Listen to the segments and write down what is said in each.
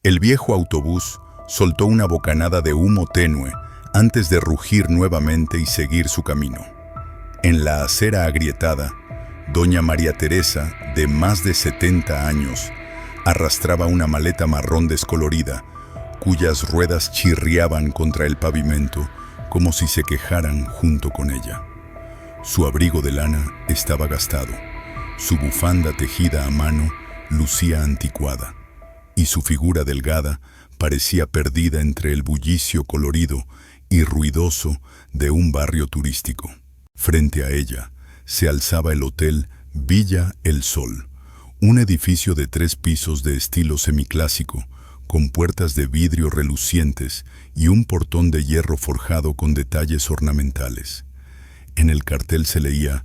El viejo autobús soltó una bocanada de humo tenue antes de rugir nuevamente y seguir su camino. En la acera agrietada, doña María Teresa, de más de 70 años, arrastraba una maleta marrón descolorida, cuyas ruedas chirriaban contra el pavimento como si se quejaran junto con ella. Su abrigo de lana estaba gastado, su bufanda tejida a mano lucía anticuada, y su figura delgada parecía perdida entre el bullicio colorido y ruidoso de un barrio turístico. Frente a ella se alzaba el Hotel Villa El Sol, un edificio de 3 pisos de estilo semiclásico, con puertas de vidrio relucientes y un portón de hierro forjado con detalles ornamentales. En el cartel se leía: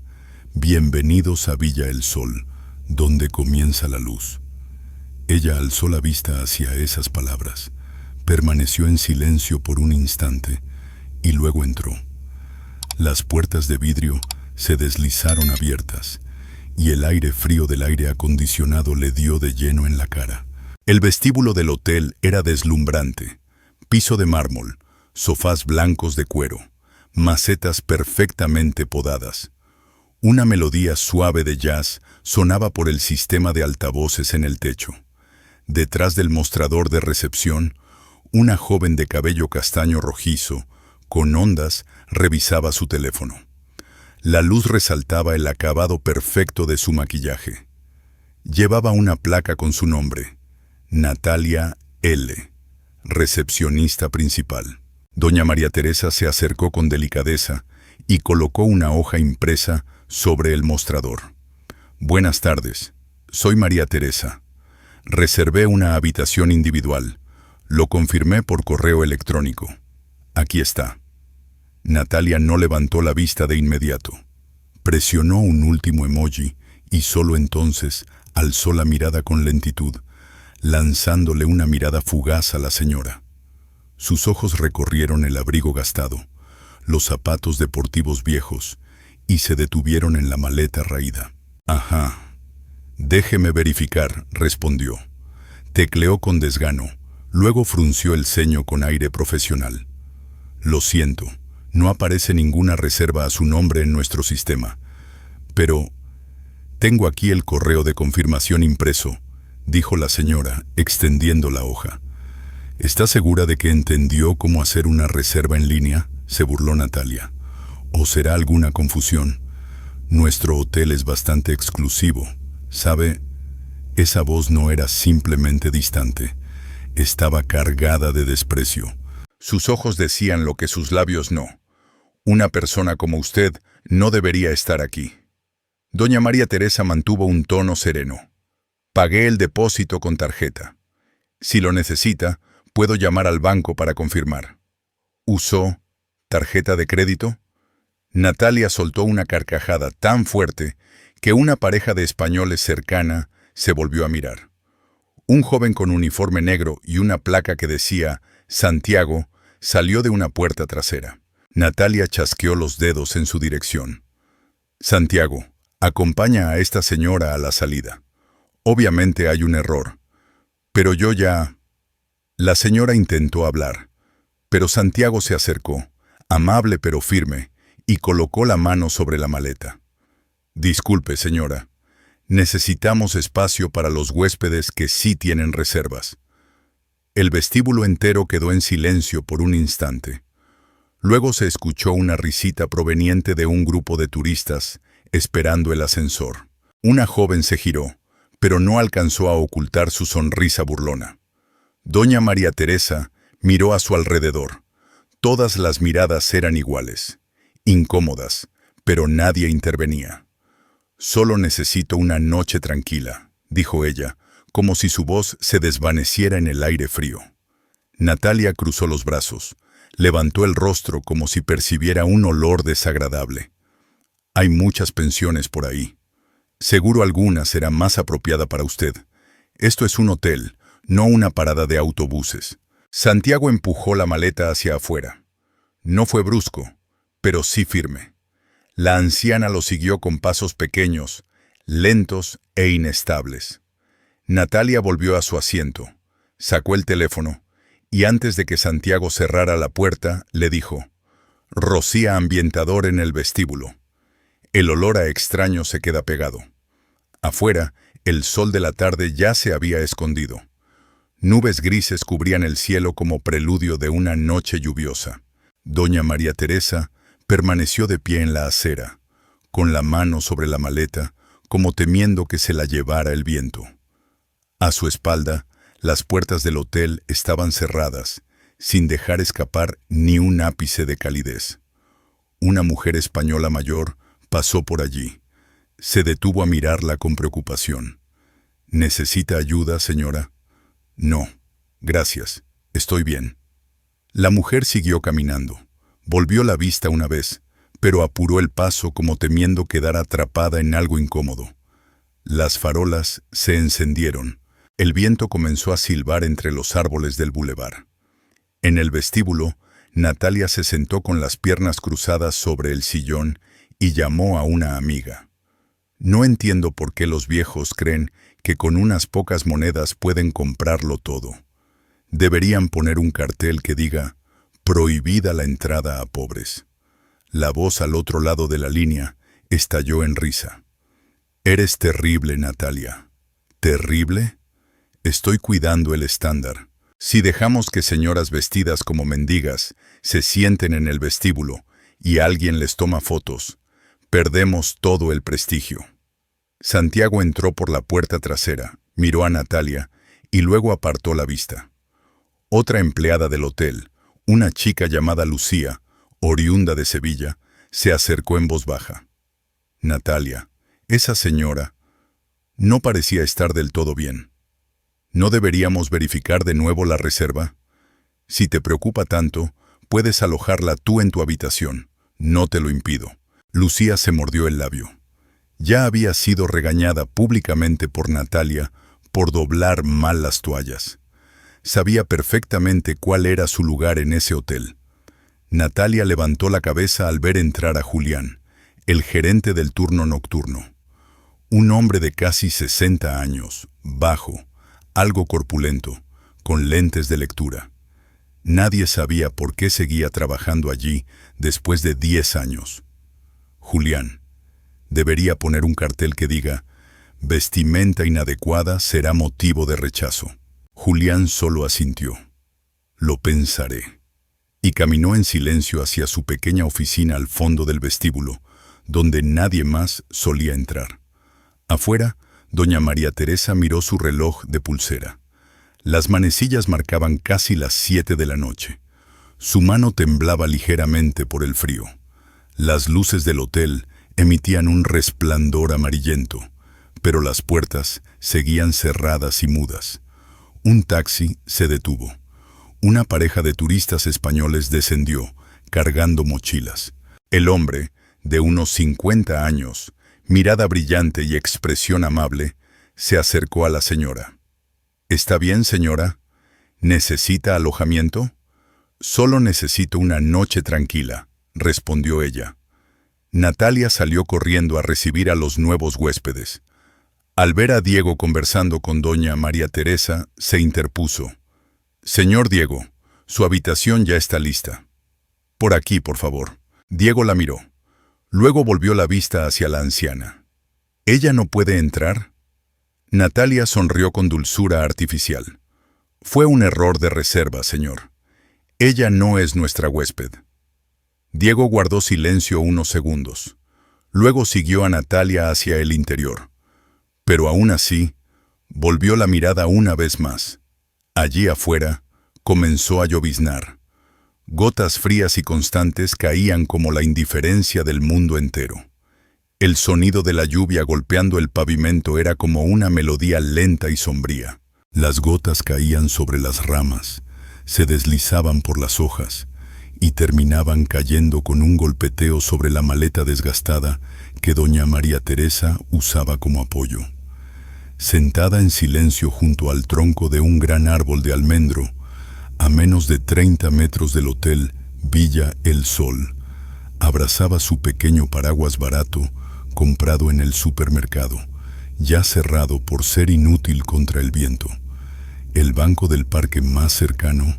«Bienvenidos a Villa El Sol, donde comienza la luz». Ella alzó la vista hacia esas palabras, permaneció en silencio por un instante y luego entró. Las puertas de vidrio se deslizaron abiertas y el aire frío del aire acondicionado le dio de lleno en la cara. El vestíbulo del hotel era deslumbrante: piso de mármol, sofás blancos de cuero, macetas perfectamente podadas. Una melodía suave de jazz sonaba por el sistema de altavoces en el techo. Detrás del mostrador de recepción, una joven de cabello castaño rojizo, con ondas, revisaba su teléfono. La luz resaltaba el acabado perfecto de su maquillaje. Llevaba una placa con su nombre: Natalia L., recepcionista principal. Doña María Teresa se acercó con delicadeza y colocó una hoja impresa sobre el mostrador. «Buenas tardes, soy María Teresa. Reservé una habitación individual. Lo confirmé por correo electrónico. Aquí está». Natalia no levantó la vista de inmediato. Presionó un último emoji y solo entonces alzó la mirada con lentitud, lanzándole una mirada fugaz a la señora. Sus ojos recorrieron el abrigo gastado, los zapatos deportivos viejos, y se detuvieron en la maleta raída. «Ajá. Déjeme verificar», respondió. Tecleó con desgano, luego frunció el ceño con aire profesional. «Lo siento, no aparece ninguna reserva a su nombre en nuestro sistema. Pero tengo aquí el correo de confirmación impreso», dijo la señora, extendiendo la hoja. «¿Está segura de que entendió cómo hacer una reserva en línea?», se burló Natalia. «¿O será alguna confusión? Nuestro hotel es bastante exclusivo. ¿Sabe? Esa voz no era simplemente distante. Estaba cargada de desprecio. Sus ojos decían lo que sus labios no. Una persona como usted no debería estar aquí». Doña María Teresa mantuvo un tono sereno. «Pagué el depósito con tarjeta. Si lo necesita, puedo llamar al banco para confirmar». «¿Usó tarjeta de crédito?». Natalia soltó una carcajada tan fuerte que una pareja de españoles cercana se volvió a mirar. Un joven con uniforme negro y una placa que decía Santiago salió de una puerta trasera. Natalia chasqueó los dedos en su dirección. «Santiago, acompaña a esta señora a la salida. Obviamente hay un error. Pero yo ya...». La señora intentó hablar, pero Santiago se acercó, amable pero firme, y colocó la mano sobre la maleta. «Disculpe, señora. Necesitamos espacio para los huéspedes que sí tienen reservas». El vestíbulo entero quedó en silencio por un instante. Luego se escuchó una risita proveniente de un grupo de turistas esperando el ascensor. Una joven se giró, pero no alcanzó a ocultar su sonrisa burlona. Doña María Teresa miró a su alrededor. Todas las miradas eran iguales, incómodas, pero nadie intervenía. «Solo necesito una noche tranquila», dijo ella, como si su voz se desvaneciera en el aire frío. Natalia cruzó los brazos, levantó el rostro como si percibiera un olor desagradable. «Hay muchas pensiones por ahí. Seguro alguna será más apropiada para usted. Esto es un hotel, no una parada de autobuses». Santiago empujó la maleta hacia afuera. No fue brusco, pero sí firme. La anciana lo siguió con pasos pequeños, lentos e inestables. Natalia volvió a su asiento. Sacó el teléfono y antes de que Santiago cerrara la puerta, le dijo: «Rocía ambientador en el vestíbulo. El olor a extraño se queda pegado». Afuera, el sol de la tarde ya se había escondido. Nubes grises cubrían el cielo como preludio de una noche lluviosa. Doña María Teresa permaneció de pie en la acera, con la mano sobre la maleta, como temiendo que se la llevara el viento. A su espalda, las puertas del hotel estaban cerradas, sin dejar escapar ni un ápice de calidez. Una mujer española mayor pasó por allí. Se detuvo a mirarla con preocupación. «¿Necesita ayuda, señora?» «No, gracias. Estoy bien». La mujer siguió caminando. Volvió la vista una vez, pero apuró el paso como temiendo quedar atrapada en algo incómodo. Las farolas se encendieron. El viento comenzó a silbar entre los árboles del bulevar. En el vestíbulo, Natalia se sentó con las piernas cruzadas sobre el sillón y llamó a una amiga. «No entiendo por qué los viejos creen que con unas pocas monedas pueden comprarlo todo. Deberían poner un cartel que diga: prohibida la entrada a pobres». La voz al otro lado de la línea estalló en risa. «Eres terrible, Natalia». «¿Terrible? Estoy cuidando el estándar. Si dejamos que señoras vestidas como mendigas se sienten en el vestíbulo y alguien les toma fotos, perdemos todo el prestigio». Santiago entró por la puerta trasera, miró a Natalia y luego apartó la vista. Otra empleada del hotel, una chica llamada Lucía, oriunda de Sevilla, se acercó en voz baja. «Natalia, esa señora no parecía estar del todo bien. ¿No deberíamos verificar de nuevo la reserva? Si te preocupa tanto, puedes alojarla tú en tu habitación. No te lo impido». Lucía se mordió el labio. Ya había sido regañada públicamente por Natalia por doblar mal las toallas. Sabía perfectamente cuál era su lugar en ese hotel. Natalia levantó la cabeza al ver entrar a Julián, el gerente del turno nocturno. Un hombre de casi 60 años, bajo, algo corpulento, con lentes de lectura. Nadie sabía por qué seguía trabajando allí después de 10 años. «Julián, debería poner un cartel que diga: vestimenta inadecuada será motivo de rechazo». Julián solo asintió. «Lo pensaré». Y caminó en silencio hacia su pequeña oficina al fondo del vestíbulo, donde nadie más solía entrar. Afuera, doña María Teresa miró su reloj de pulsera. Las manecillas marcaban casi las 7 de la noche. Su mano temblaba ligeramente por el frío. Las luces del hotel emitían un resplandor amarillento, pero las puertas seguían cerradas y mudas. Un taxi se detuvo. Una pareja de turistas españoles descendió, cargando mochilas. El hombre, de unos 50 años, mirada brillante y expresión amable, se acercó a la señora. «¿Está bien, señora? ¿Necesita alojamiento?» «Solo necesito una noche tranquila», respondió ella. Natalia salió corriendo a recibir a los nuevos huéspedes. Al ver a Diego conversando con doña María Teresa, se interpuso. «Señor Diego, su habitación ya está lista». «Por aquí, por favor». Diego la miró. Luego volvió la vista hacia la anciana. «¿Ella no puede entrar?» Natalia sonrió con dulzura artificial. «Fue un error de reserva, señor. Ella no es nuestra huésped». Diego guardó silencio unos segundos. Luego siguió a Natalia hacia el interior. Pero aún así, volvió la mirada una vez más. Allí afuera, comenzó a lloviznar. Gotas frías y constantes caían como la indiferencia del mundo entero. El sonido de la lluvia golpeando el pavimento era como una melodía lenta y sombría. Las gotas caían sobre las ramas, se deslizaban por las hojas y terminaban cayendo con un golpeteo sobre la maleta desgastada que doña María Teresa usaba como apoyo. Sentada en silencio junto al tronco de un gran árbol de almendro, a menos de 30 metros del hotel Villa El Sol, abrazaba su pequeño paraguas barato comprado en el supermercado, ya cerrado por ser inútil contra el viento. El banco del parque más cercano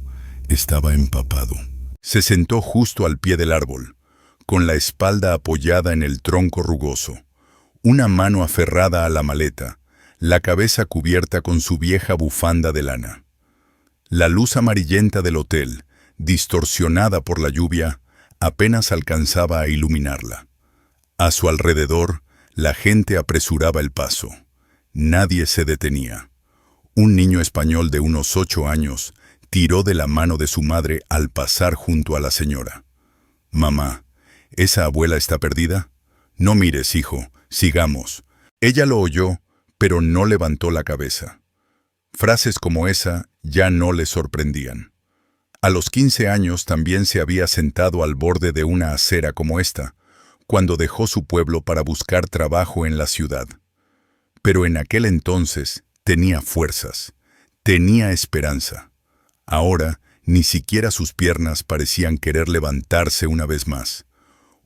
estaba empapado. Se sentó justo al pie del árbol, con la espalda apoyada en el tronco rugoso, una mano aferrada a la maleta, la cabeza cubierta con su vieja bufanda de lana. La luz amarillenta del hotel, distorsionada por la lluvia, apenas alcanzaba a iluminarla. A su alrededor, la gente apresuraba el paso. Nadie se detenía. Un niño español de unos 8 años tiró de la mano de su madre al pasar junto a la señora. «Mamá, ¿esa abuela está perdida? No mires, hijo, sigamos». Ella lo oyó, pero no levantó la cabeza. Frases como esa ya no le sorprendían. A los 15 años también se había sentado al borde de una acera como esta, cuando dejó su pueblo para buscar trabajo en la ciudad. Pero en aquel entonces tenía fuerzas, tenía esperanza. Ahora ni siquiera sus piernas parecían querer levantarse una vez más.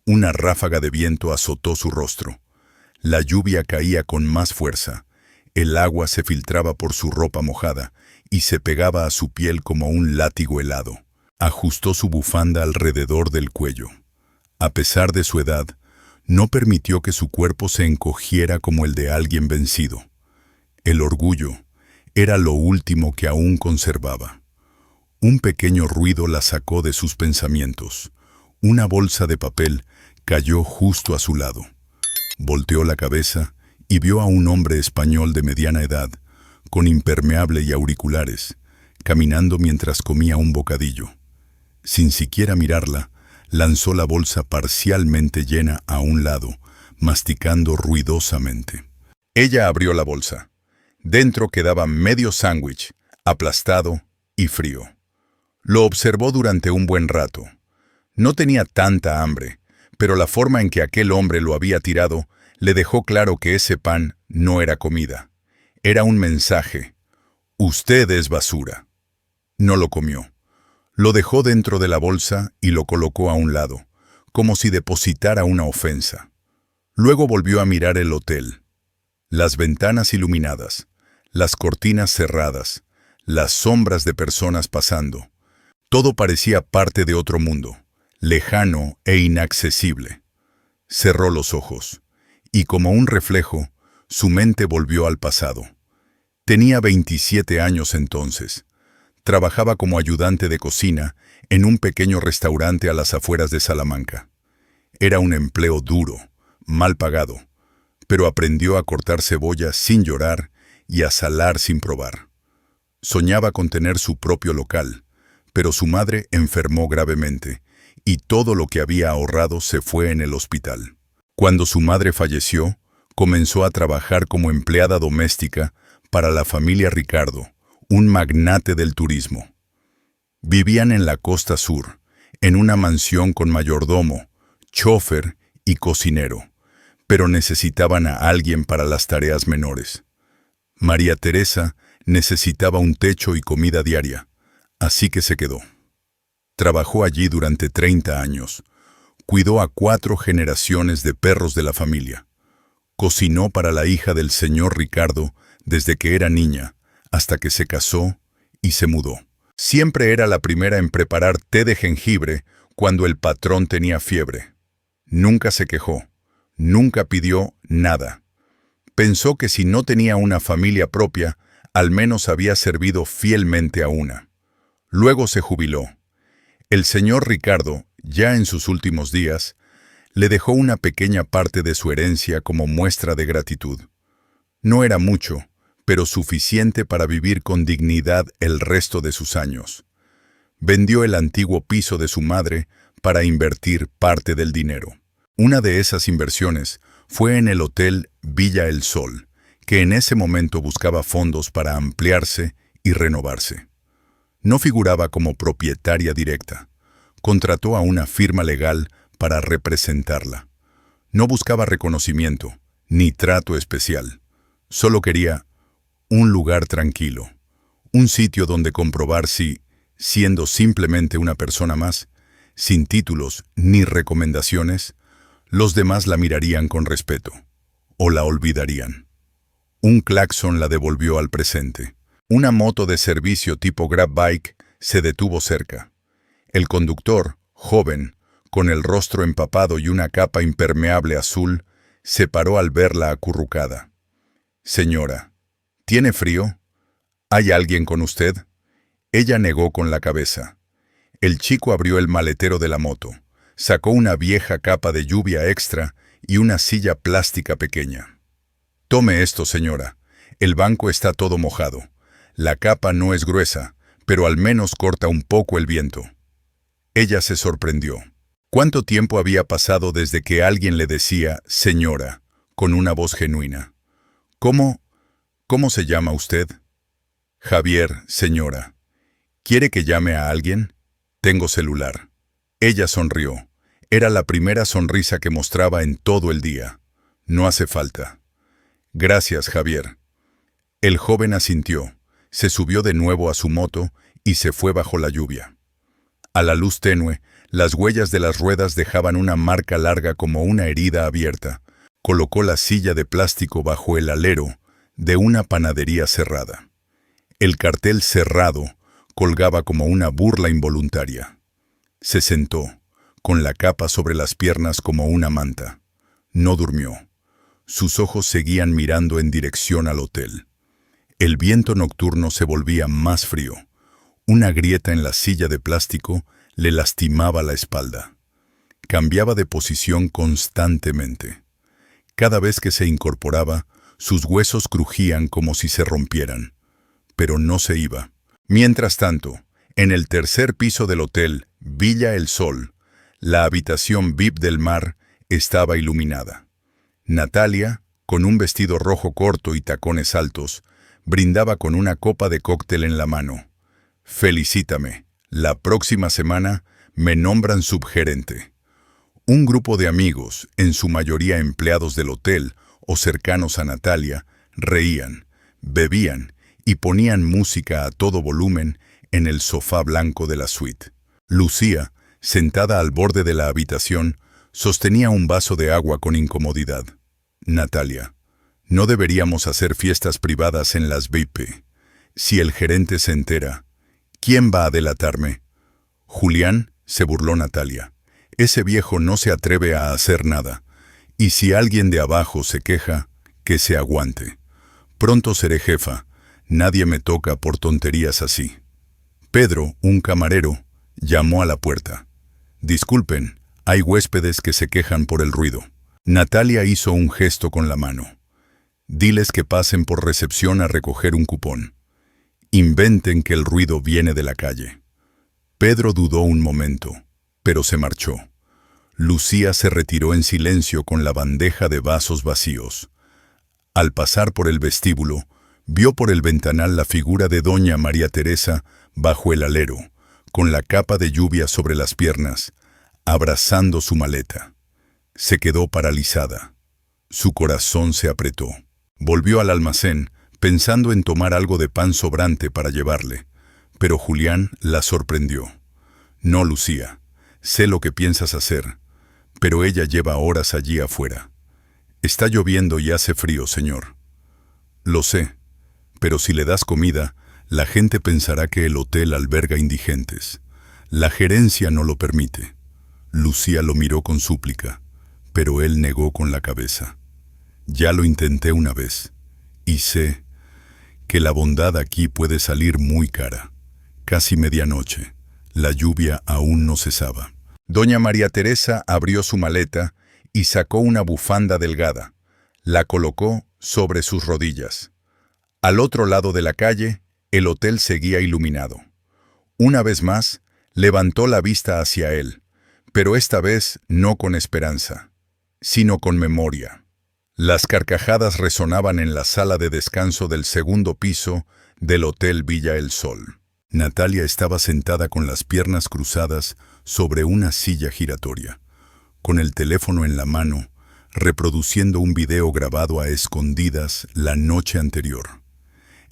Una ráfaga de viento azotó su rostro. La lluvia caía con más fuerza. El agua se filtraba por su ropa mojada y se pegaba a su piel como un látigo helado. Ajustó su bufanda alrededor del cuello. A pesar de su edad, no permitió que su cuerpo se encogiera como el de alguien vencido. El orgullo era lo último que aún conservaba. Un pequeño ruido la sacó de sus pensamientos. Una bolsa de papel cayó justo a su lado. Volteó la cabeza y vio a un hombre español de mediana edad, con impermeable y auriculares, caminando mientras comía un bocadillo. Sin siquiera mirarla, lanzó la bolsa parcialmente llena a un lado, masticando ruidosamente. Ella abrió la bolsa. Dentro quedaba medio sándwich, aplastado y frío. Lo observó durante un buen rato. No tenía tanta hambre, pero la forma en que aquel hombre lo había tirado le dejó claro que ese pan no era comida. Era un mensaje. Usted es basura. No lo comió. Lo dejó dentro de la bolsa y lo colocó a un lado, como si depositara una ofensa. Luego volvió a mirar el hotel. Las ventanas iluminadas, las cortinas cerradas, las sombras de personas pasando. Todo parecía parte de otro mundo, lejano e inaccesible. Cerró los ojos, y como un reflejo, su mente volvió al pasado. Tenía 27 años entonces. Trabajaba como ayudante de cocina en un pequeño restaurante a las afueras de Salamanca. Era un empleo duro, mal pagado, pero aprendió a cortar cebolla sin llorar y a salar sin probar. Soñaba con tener su propio local, pero su madre enfermó gravemente y todo lo que había ahorrado se fue en el hospital. Cuando su madre falleció, comenzó a trabajar como empleada doméstica para la familia Ricardo, un magnate del turismo. Vivían en la costa sur, en una mansión con mayordomo, chofer y cocinero, pero necesitaban a alguien para las tareas menores. María Teresa necesitaba un techo y comida diaria, así que se quedó. Trabajó allí durante 30 años. Cuidó a 4 generaciones de perros de la familia. Cocinó para la hija del señor Ricardo desde que era niña, hasta que se casó y se mudó. Siempre era la primera en preparar té de jengibre cuando el patrón tenía fiebre. Nunca se quejó, nunca pidió nada. Pensó que si no tenía una familia propia, al menos había servido fielmente a una. Luego se jubiló. El señor Ricardo, ya en sus últimos días, le dejó una pequeña parte de su herencia como muestra de gratitud. No era mucho, pero suficiente para vivir con dignidad el resto de sus años. Vendió el antiguo piso de su madre para invertir parte del dinero. Una de esas inversiones fue en el Hotel Villa El Sol, que en ese momento buscaba fondos para ampliarse y renovarse. No figuraba como propietaria directa. Contrató a una firma legal para representarla. No buscaba reconocimiento, ni trato especial. Solo quería un lugar tranquilo, un sitio donde comprobar si, siendo simplemente una persona más, sin títulos ni recomendaciones, los demás la mirarían con respeto, o la olvidarían. Un claxon la devolvió al presente. Una moto de servicio tipo Grab Bike se detuvo cerca. El conductor, joven, con el rostro empapado y una capa impermeable azul, se paró al verla acurrucada. «Señora, ¿tiene frío? ¿Hay alguien con usted?» Ella negó con la cabeza. El chico abrió el maletero de la moto, sacó una vieja capa de lluvia extra y una silla plástica pequeña. «Tome esto, señora. El banco está todo mojado. La capa no es gruesa, pero al menos corta un poco el viento». Ella se sorprendió. ¿Cuánto tiempo había pasado desde que alguien le decía «señora» con una voz genuina? ¿Cómo se llama usted? «Javier, señora». ¿Quiere que llame a alguien? Tengo celular. Ella sonrió. Era la primera sonrisa que mostraba en todo el día. No hace falta. Gracias, Javier. El joven asintió, se subió de nuevo a su moto y se fue bajo la lluvia. A la luz tenue, las huellas de las ruedas dejaban una marca larga como una herida abierta. Colocó la silla de plástico bajo el alero de una panadería cerrada. El cartel cerrado colgaba como una burla involuntaria. Se sentó, con la capa sobre las piernas como una manta. No durmió. Sus ojos seguían mirando en dirección al hotel. El viento nocturno se volvía más frío. Una grieta en la silla de plástico le lastimaba la espalda. Cambiaba de posición constantemente. Cada vez que se incorporaba, sus huesos crujían como si se rompieran. Pero no se iba. Mientras tanto, en el tercer piso del hotel Villa El Sol, la habitación VIP del mar estaba iluminada. Natalia, con un vestido rojo corto y tacones altos, brindaba con una copa de cóctel en la mano. «Felicítame. La próxima semana me nombran subgerente». Un grupo de amigos, en su mayoría empleados del hotel o cercanos a Natalia, reían, bebían y ponían música a todo volumen en el sofá blanco de la suite. Lucía, sentada al borde de la habitación, sostenía un vaso de agua con incomodidad. «Natalia, no deberíamos hacer fiestas privadas en las VIP. Si el gerente se entera, ¿quién va a delatarme?» «Julián», se burló Natalia. «Ese viejo no se atreve a hacer nada. Y si alguien de abajo se queja, que se aguante. Pronto seré jefa. Nadie me toca por tonterías así». Pedro, un camarero, llamó a la puerta. «Disculpen, hay huéspedes que se quejan por el ruido». Natalia hizo un gesto con la mano. «Diles que pasen por recepción a recoger un cupón. Inventen que el ruido viene de la calle». Pedro dudó un momento, pero se marchó. Lucía se retiró en silencio con la bandeja de vasos vacíos. Al pasar por el vestíbulo, vio por el ventanal la figura de doña María Teresa bajo el alero, con la capa de lluvia sobre las piernas, abrazando su maleta. Se quedó paralizada. Su corazón se apretó. Volvió al almacén, pensando en tomar algo de pan sobrante para llevarle, pero Julián la sorprendió. «No, Lucía, sé lo que piensas hacer, pero ella lleva horas allí afuera. Está lloviendo y hace frío, señor». «Lo sé, pero si le das comida, la gente pensará que el hotel alberga indigentes. La gerencia no lo permite». Lucía lo miró con súplica, pero él negó con la cabeza. «Ya lo intenté una vez, y sé que la bondad aquí puede salir muy cara». Casi medianoche. La lluvia aún no cesaba. Doña María Teresa abrió su maleta y sacó una bufanda delgada. La colocó sobre sus rodillas. Al otro lado de la calle, el hotel seguía iluminado. Una vez más, levantó la vista hacia él, pero esta vez no con esperanza, sino con memoria. Las carcajadas resonaban en la sala de descanso del segundo piso del Hotel Villa El Sol. Natalia estaba sentada con las piernas cruzadas sobre una silla giratoria, con el teléfono en la mano, reproduciendo un video grabado a escondidas la noche anterior.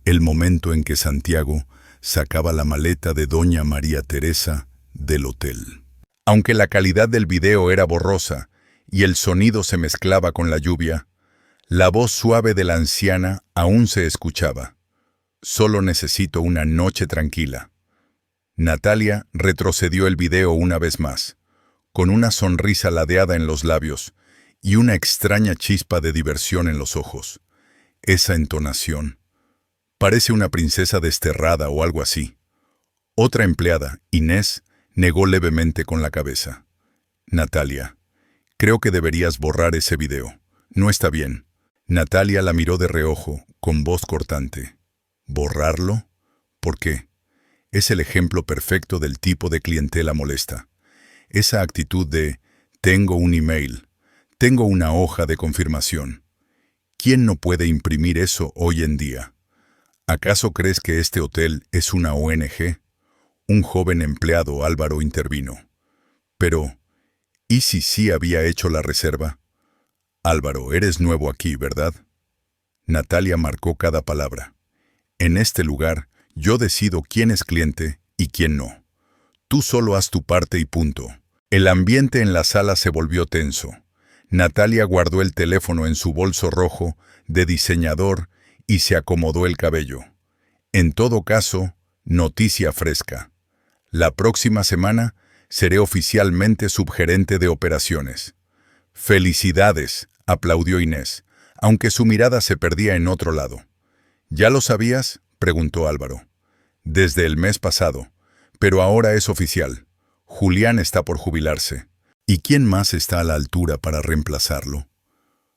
El momento en que Santiago sacaba la maleta de doña María Teresa del hotel. Aunque la calidad del video era borrosa y el sonido se mezclaba con la lluvia, la voz suave de la anciana aún se escuchaba. Solo necesito una noche tranquila. Natalia retrocedió el video una vez más, con una sonrisa ladeada en los labios y una extraña chispa de diversión en los ojos. Esa entonación. Parece una princesa desterrada o algo así. Otra empleada, Inés, negó levemente con la cabeza. Natalia, creo que deberías borrar ese video. No está bien. Natalia la miró de reojo, con voz cortante. ¿Borrarlo? ¿Por qué? Es el ejemplo perfecto del tipo de clientela molesta. Esa actitud de tengo un email, tengo una hoja de confirmación. ¿Quién no puede imprimir eso hoy en día? ¿Acaso crees que este hotel es una ONG? Un joven empleado, Álvaro, intervino. Pero, ¿y si sí había hecho la reserva? Álvaro, eres nuevo aquí, ¿verdad? Natalia marcó cada palabra. En este lugar, yo decido quién es cliente y quién no. Tú solo haz tu parte y punto. El ambiente en la sala se volvió tenso. Natalia guardó el teléfono en su bolso rojo de diseñador y se acomodó el cabello. En todo caso, noticia fresca. La próxima semana seré oficialmente subgerente de operaciones. ¡Felicidades!, aplaudió Inés, aunque su mirada se perdía en otro lado. ¿Ya lo sabías?, preguntó Álvaro. Desde el mes pasado, pero ahora es oficial. Julián está por jubilarse. ¿Y quién más está a la altura para reemplazarlo?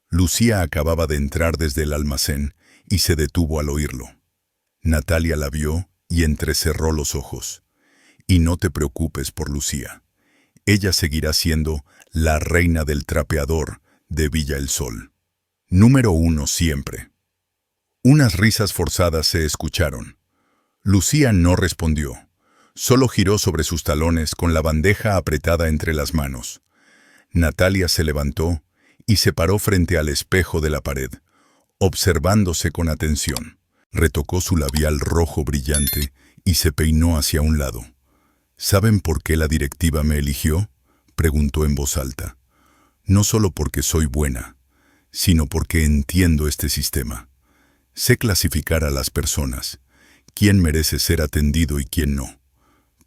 Lucía acababa de entrar desde el almacén y se detuvo al oírlo. Natalia la vio y entrecerró los ojos. Y no te preocupes por Lucía. Ella seguirá siendo la reina del trapeador de Villa El Sol. Número 1 siempre. Unas risas forzadas se escucharon. Lucía no respondió. Solo giró sobre sus talones con la bandeja apretada entre las manos. Natalia se levantó y se paró frente al espejo de la pared, observándose con atención. Retocó su labial rojo brillante y se peinó hacia un lado. ¿Saben por qué la directiva me eligió?, preguntó en voz alta. No solo porque soy buena, sino porque entiendo este sistema. Sé clasificar a las personas, quién merece ser atendido y quién no.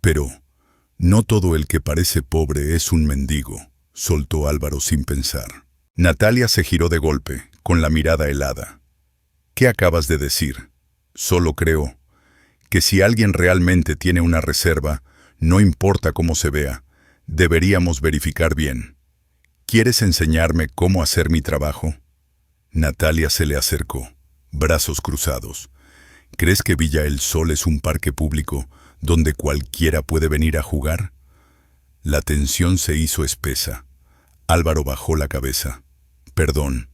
Pero no todo el que parece pobre es un mendigo, soltó Álvaro sin pensar. Natalia se giró de golpe, con la mirada helada. ¿Qué acabas de decir? Solo creo que si alguien realmente tiene una reserva, no importa cómo se vea, deberíamos verificar bien. ¿Quieres enseñarme cómo hacer mi trabajo? Natalia se le acercó, brazos cruzados. ¿Crees que Villa El Sol es un parque público donde cualquiera puede venir a jugar? La tensión se hizo espesa. Álvaro bajó la cabeza. Perdón.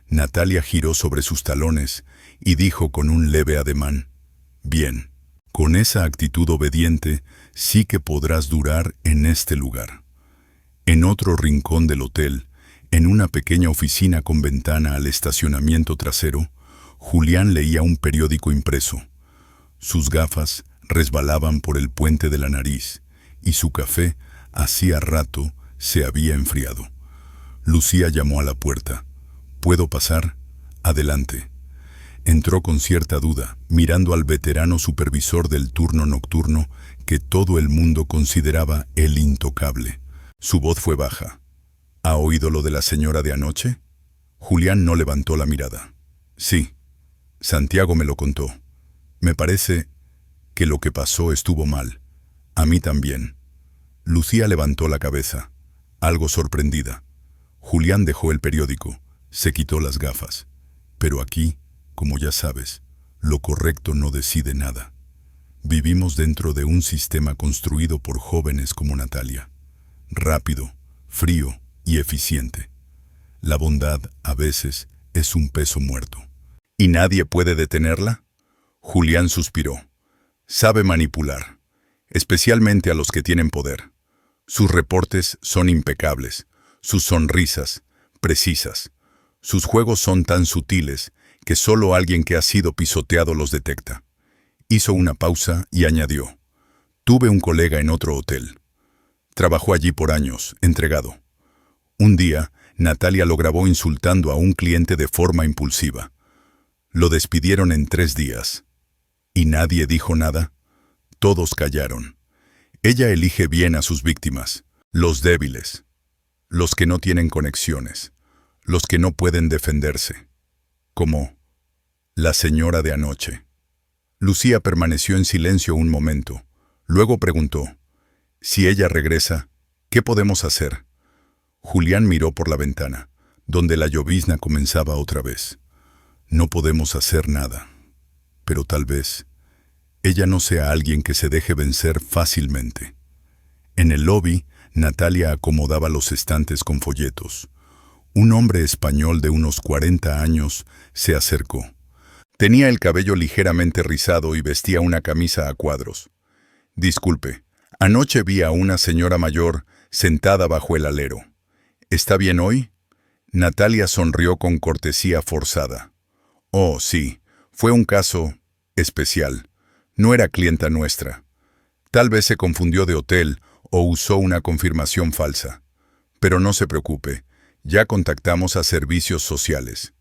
Natalia giró sobre sus talones y dijo con un leve ademán. Bien, con esa actitud obediente sí que podrás durar en este lugar. En otro rincón del hotel, en una pequeña oficina con ventana al estacionamiento trasero, Julián leía un periódico impreso. Sus gafas resbalaban por el puente de la nariz y su café, hacía rato, se había enfriado. Lucía llamó a la puerta. ¿Puedo pasar? Adelante. Entró con cierta duda, mirando al veterano supervisor del turno nocturno que todo el mundo consideraba el intocable. Su voz fue baja. ¿Ha oído lo de la señora de anoche? Julián no levantó la mirada. Sí. Santiago me lo contó. Me parece que lo que pasó estuvo mal. A mí también. Lucía levantó la cabeza, algo sorprendida. Julián dejó el periódico, se quitó las gafas. Pero aquí, como ya sabes, lo correcto no decide nada. Vivimos dentro de un sistema construido por jóvenes como Natalia. Rápido, frío y eficiente. La bondad, a veces, es un peso muerto. ¿Y nadie puede detenerla? Julián suspiró. Sabe manipular, especialmente a los que tienen poder. Sus reportes son impecables, sus sonrisas, precisas. Sus juegos son tan sutiles que solo alguien que ha sido pisoteado los detecta. Hizo una pausa y añadió. Tuve un colega en otro hotel. Trabajó allí por años, entregado. Un día, Natalia lo grabó insultando a un cliente de forma impulsiva. Lo despidieron en 3 días. ¿Y nadie dijo nada? Todos callaron. Ella elige bien a sus víctimas, los débiles, los que no tienen conexiones, los que no pueden defenderse. Como la señora de anoche. Lucía permaneció en silencio un momento. Luego preguntó, «Si ella regresa, ¿qué podemos hacer?» Julián miró por la ventana, donde la llovizna comenzaba otra vez. «No podemos hacer nada, pero tal vez ella no sea alguien que se deje vencer fácilmente». En el lobby, Natalia acomodaba los estantes con folletos. Un hombre español de unos 40 años se acercó. Tenía el cabello ligeramente rizado y vestía una camisa a cuadros. «Disculpe, anoche vi a una señora mayor sentada bajo el alero. ¿Está bien hoy?» Natalia sonrió con cortesía forzada. «Oh, sí, fue un caso especial. No era clienta nuestra. Tal vez se confundió de hotel o usó una confirmación falsa. Pero no se preocupe, ya contactamos a servicios sociales».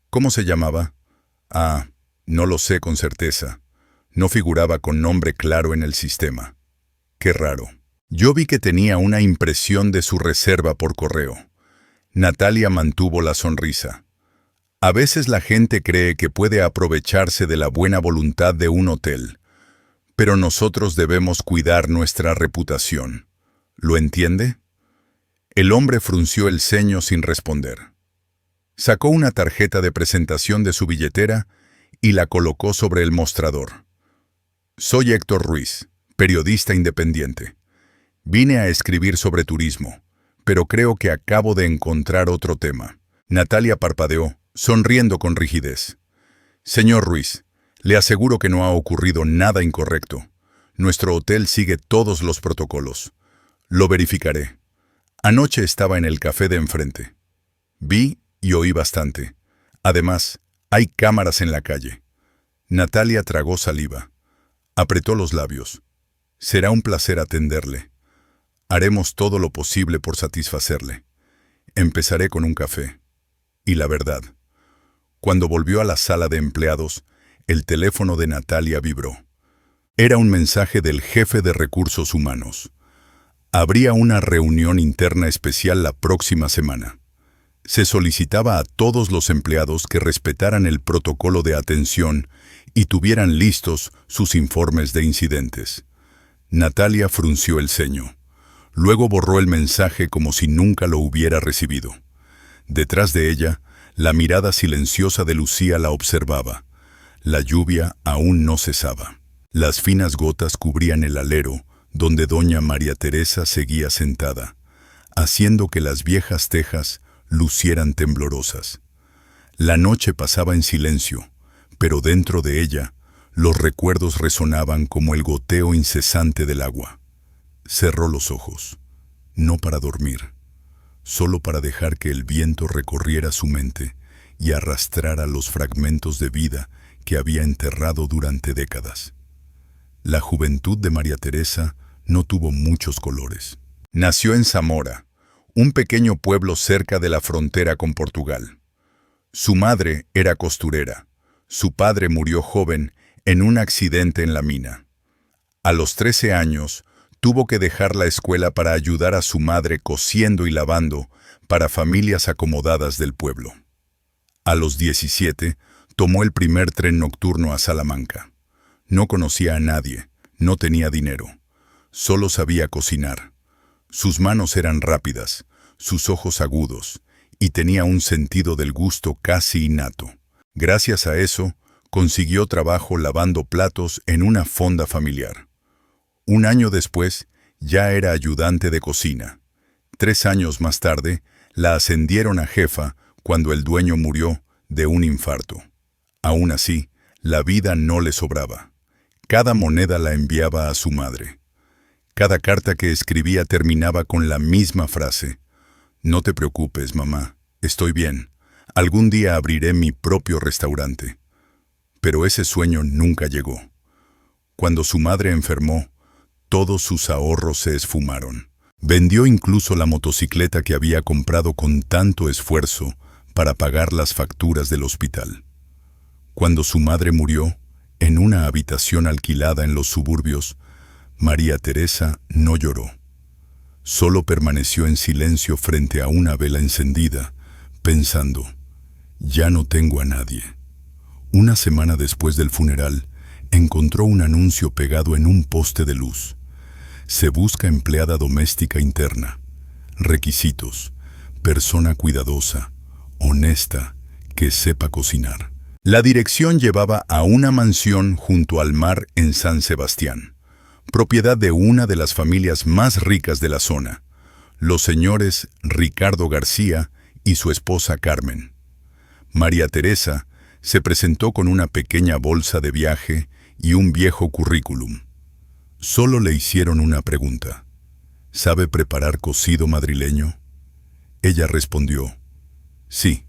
«¿Cómo se llamaba?» «Ah, no lo sé con certeza. No figuraba con nombre claro en el sistema». «Qué raro. Yo vi que tenía una impresión de su reserva por correo». Natalia mantuvo la sonrisa. «A veces la gente cree que puede aprovecharse de la buena voluntad de un hotel, pero nosotros debemos cuidar nuestra reputación. ¿Lo entiende?» El hombre frunció el ceño sin responder. Sacó una tarjeta de presentación de su billetera y la colocó sobre el mostrador. «Soy Héctor Ruiz, periodista independiente. Vine a escribir sobre turismo, pero creo que acabo de encontrar otro tema». Natalia parpadeó, sonriendo con rigidez. «Señor Ruiz, le aseguro que no ha ocurrido nada incorrecto. Nuestro hotel sigue todos los protocolos. Lo verificaré. Anoche estaba en el café de enfrente. Vi y oí bastante. Además, hay cámaras en la calle». Natalia tragó saliva. Apretó los labios. «Será un placer atenderle. Haremos todo lo posible por satisfacerle. Empezaré con un café». Y la verdad, cuando volvió a la sala de empleados, el teléfono de Natalia vibró. Era un mensaje del jefe de recursos humanos. Habría una reunión interna especial la próxima semana. Se solicitaba a todos los empleados que respetaran el protocolo de atención y tuvieran listos sus informes de incidentes. Natalia frunció el ceño. Luego borró el mensaje como si nunca lo hubiera recibido. Detrás de ella, la mirada silenciosa de Lucía la observaba. La lluvia aún no cesaba. Las finas gotas cubrían el alero, donde doña María Teresa seguía sentada, haciendo que las viejas tejas lucieran temblorosas. La noche pasaba en silencio, pero dentro de ella, los recuerdos resonaban como el goteo incesante del agua. Cerró los ojos, no para dormir, solo para dejar que el viento recorriera su mente y arrastrara los fragmentos de vida que había enterrado durante décadas. La juventud de María Teresa no tuvo muchos colores. Nació en Zamora, un pequeño pueblo cerca de la frontera con Portugal. Su madre era costurera. Su padre murió joven en un accidente en la mina. A los 13 años, tuvo que dejar la escuela para ayudar a su madre cosiendo y lavando para familias acomodadas del pueblo. A los 17, tomó el primer tren nocturno a Salamanca. No conocía a nadie, no tenía dinero. Solo sabía cocinar. Sus manos eran rápidas, sus ojos agudos, y tenía un sentido del gusto casi innato. Gracias a eso, consiguió trabajo lavando platos en una fonda familiar. Un año después, ya era ayudante de cocina. 3 años más tarde, la ascendieron a jefa cuando el dueño murió de un infarto. Aún así, la vida no le sobraba. Cada moneda la enviaba a su madre. Cada carta que escribía terminaba con la misma frase: «No te preocupes, mamá, estoy bien. Algún día abriré mi propio restaurante». Pero ese sueño nunca llegó. Cuando su madre enfermó, todos sus ahorros se esfumaron. Vendió incluso la motocicleta que había comprado con tanto esfuerzo para pagar las facturas del hospital. Cuando su madre murió, En una habitación alquilada en los suburbios, María Teresa no lloró. Solo permaneció en silencio frente a una vela encendida, pensando, ya no tengo a nadie. Una semana después del funeral, encontró un anuncio pegado en un poste de luz. Se busca empleada doméstica interna. Requisitos: persona cuidadosa, honesta, que sepa cocinar. La dirección llevaba a una mansión junto al mar en San Sebastián, propiedad de una de las familias más ricas de la zona, los señores Ricardo García y su esposa Carmen. María Teresa se presentó con una pequeña bolsa de viaje y un viejo currículum. Solo le hicieron una pregunta: ¿sabe preparar cocido madrileño? Ella respondió: sí,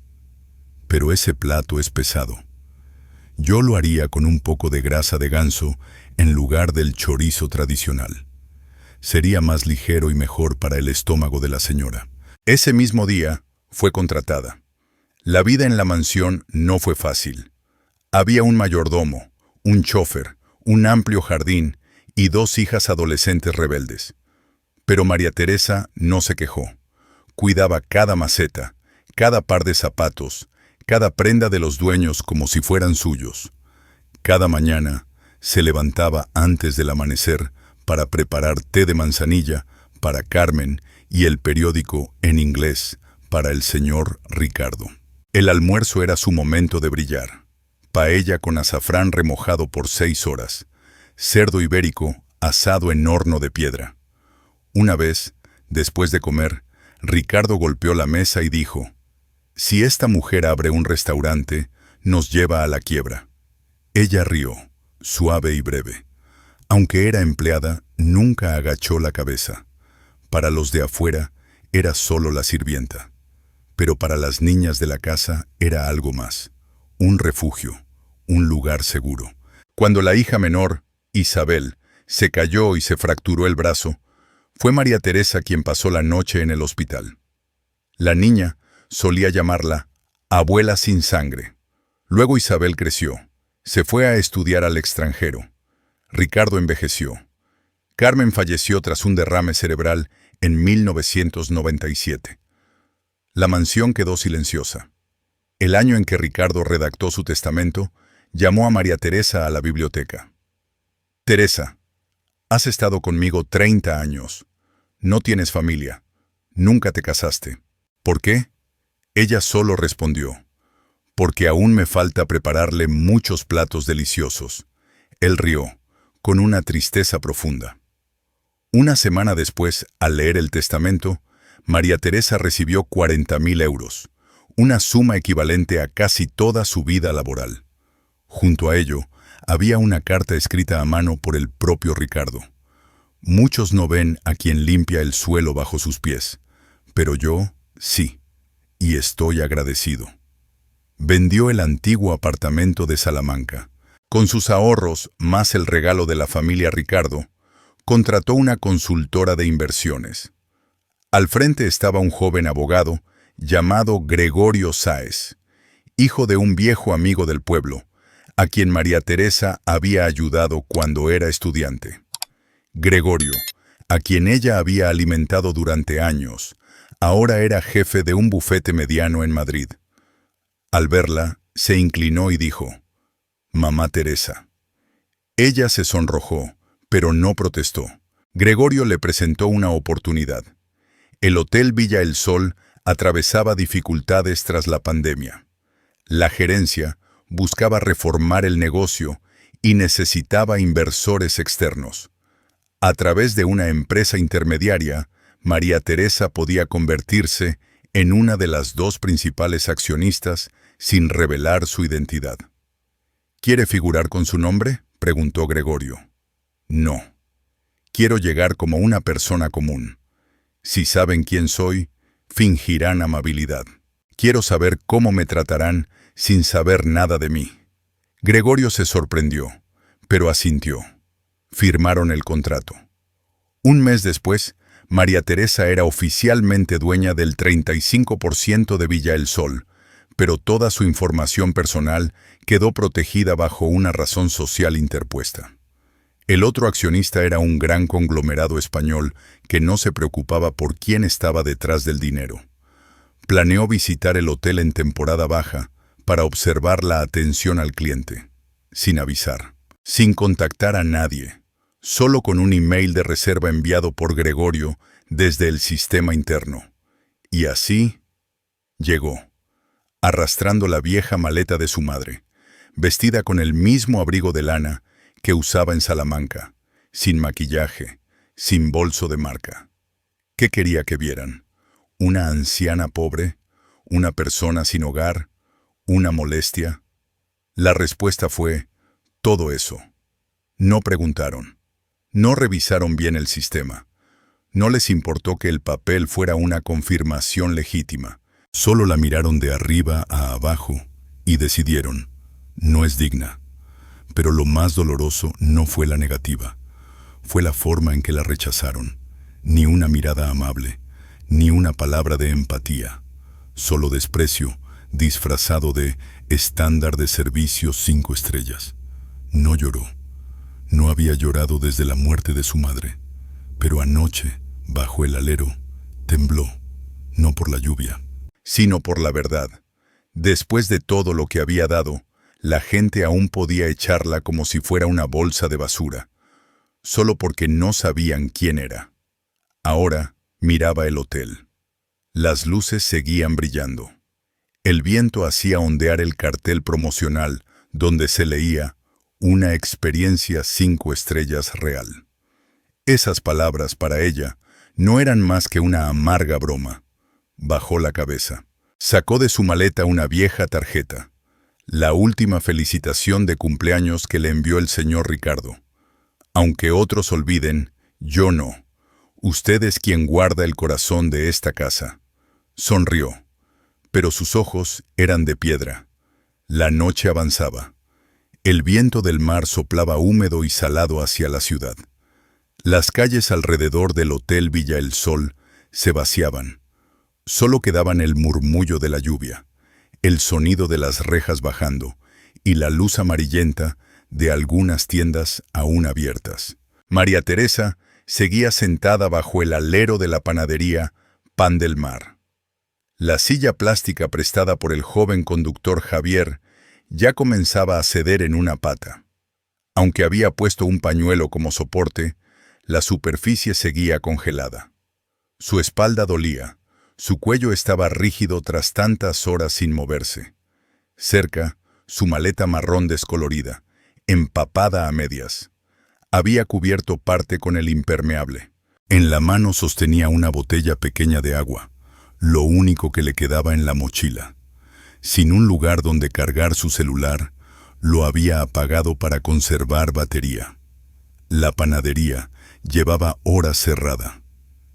pero ese plato es pesado. Yo lo haría con un poco de grasa de ganso en lugar del chorizo tradicional. Sería más ligero y mejor para el estómago de la señora. Ese mismo día fue contratada. La vida en la mansión no fue fácil. Había un mayordomo, un chofer, un amplio jardín y 2 hijas adolescentes rebeldes. Pero María Teresa no se quejó. Cuidaba cada maceta, cada par de zapatos, cada prenda de los dueños como si fueran suyos. Cada mañana se levantaba antes del amanecer para preparar té de manzanilla para Carmen y el periódico en inglés para el señor Ricardo. El almuerzo era su momento de brillar. Paella con azafrán remojado por 6 horas, cerdo ibérico asado en horno de piedra. Una vez, después de comer, Ricardo golpeó la mesa y dijo: si esta mujer abre un restaurante, nos lleva a la quiebra. Ella rió, suave y breve. Aunque era empleada, nunca agachó la cabeza. Para los de afuera, era solo la sirvienta. Pero para las niñas de la casa era algo más. Un refugio, un lugar seguro. Cuando la hija menor, Isabel, se cayó y se fracturó el brazo, fue María Teresa quien pasó la noche en el hospital. La niña solía llamarla abuela sin sangre. Luego Isabel creció. Se fue a estudiar al extranjero. Ricardo envejeció. Carmen falleció tras un derrame cerebral en 1997. La mansión quedó silenciosa. El año en que Ricardo redactó su testamento, llamó a María Teresa a la biblioteca. Teresa, has estado conmigo 30 años. No tienes familia. Nunca te casaste. ¿Por qué? Ella solo respondió: porque aún me falta prepararle muchos platos deliciosos. Él rió, con una tristeza profunda. Una semana después, al leer el testamento, María Teresa recibió 40.000 euros, una suma equivalente a casi toda su vida laboral. Junto a ello, había una carta escrita a mano por el propio Ricardo. Muchos no ven a quien limpia el suelo bajo sus pies, pero yo sí, y estoy agradecido. Vendió el antiguo apartamento de Salamanca. Con sus ahorros, más el regalo de la familia Ricardo, contrató una consultora de inversiones. Al frente estaba un joven abogado llamado Gregorio Sáez, hijo de un viejo amigo del pueblo, a quien María Teresa había ayudado cuando era estudiante. Gregorio, a quien ella había alimentado durante años, ahora era jefe de un bufete mediano en Madrid. Al verla, se inclinó y dijo: «Mamá Teresa». Ella se sonrojó, pero no protestó. Gregorio le presentó una oportunidad. El Hotel Villa El Sol atravesaba dificultades tras la pandemia. La gerencia buscaba reformar el negocio y necesitaba inversores externos. A través de una empresa intermediaria, María Teresa podía convertirse en una de las 2 principales accionistas sin revelar su identidad. ¿Quiere figurar con su nombre?, preguntó Gregorio. No. Quiero llegar como una persona común. Si saben quién soy, fingirán amabilidad. Quiero saber cómo me tratarán sin saber nada de mí. Gregorio se sorprendió, pero asintió. Firmaron el contrato. Un mes después, María Teresa era oficialmente dueña del 35% de Villa El Sol, pero toda su información personal quedó protegida bajo una razón social interpuesta. El otro accionista era un gran conglomerado español que no se preocupaba por quién estaba detrás del dinero. Planeó visitar el hotel en temporada baja para observar la atención al cliente, sin avisar, sin contactar a nadie, solo con un email de reserva enviado por Gregorio desde el sistema interno. Y así llegó, arrastrando la vieja maleta de su madre, vestida con el mismo abrigo de lana que usaba en Salamanca, sin maquillaje, sin bolso de marca. ¿Qué quería que vieran? ¿Una anciana pobre? ¿Una persona sin hogar? ¿Una molestia? La respuesta fue, todo eso. No preguntaron. No revisaron bien el sistema. No les importó que el papel fuera una confirmación legítima. Solo la miraron de arriba a abajo y decidieron, no es digna. Pero lo más doloroso no fue la negativa. Fue la forma en que la rechazaron. Ni una mirada amable, ni una palabra de empatía. Solo desprecio, disfrazado de estándar de servicio 5 estrellas. No lloró. No había llorado desde la muerte de su madre. Pero anoche, bajo el alero, tembló, no por la lluvia, sino por la verdad. Después de todo lo que había dado, la gente aún podía echarla como si fuera una bolsa de basura, solo porque no sabían quién era. Ahora miraba el hotel. Las luces seguían brillando. El viento hacía ondear el cartel promocional, donde se leía una experiencia 5 estrellas real. Esas palabras para ella no eran más que una amarga broma. Bajó la cabeza. Sacó de su maleta una vieja tarjeta. La última felicitación de cumpleaños que le envió el señor Ricardo. Aunque otros olviden, yo no. Usted es quien guarda el corazón de esta casa. Sonrió, pero sus ojos eran de piedra. La noche avanzaba. El viento del mar soplaba húmedo y salado hacia la ciudad. Las calles alrededor del Hotel Villa El Sol se vaciaban. Solo quedaban el murmullo de la lluvia, el sonido de las rejas bajando y la luz amarillenta de algunas tiendas aún abiertas. María Teresa seguía sentada bajo el alero de la panadería Pan del Mar. La silla plástica prestada por el joven conductor Javier ya comenzaba a ceder en una pata. Aunque había puesto un pañuelo como soporte, la superficie seguía congelada. Su espalda dolía, su cuello estaba rígido tras tantas horas sin moverse. Cerca, su maleta marrón descolorida, empapada a medias. Había cubierto parte con el impermeable. En la mano sostenía una botella pequeña de agua, lo único que le quedaba en la mochila. Sin un lugar donde cargar su celular, lo había apagado para conservar batería. La panadería llevaba horas cerrada.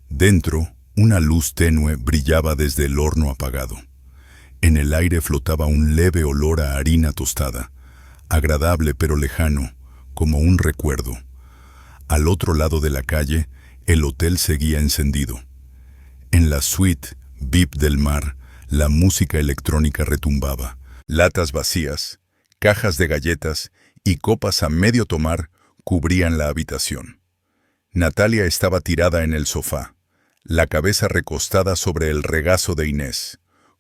Dentro, una luz tenue brillaba desde el horno apagado. En el aire flotaba un leve olor a harina tostada, agradable pero lejano, como un recuerdo. Al otro lado de la calle, el hotel seguía encendido. En la suite VIP del Mar, la música electrónica retumbaba. Latas vacías, cajas de galletas y copas a medio tomar cubrían la habitación. Natalia estaba tirada en el sofá, la cabeza recostada sobre el regazo de Inés,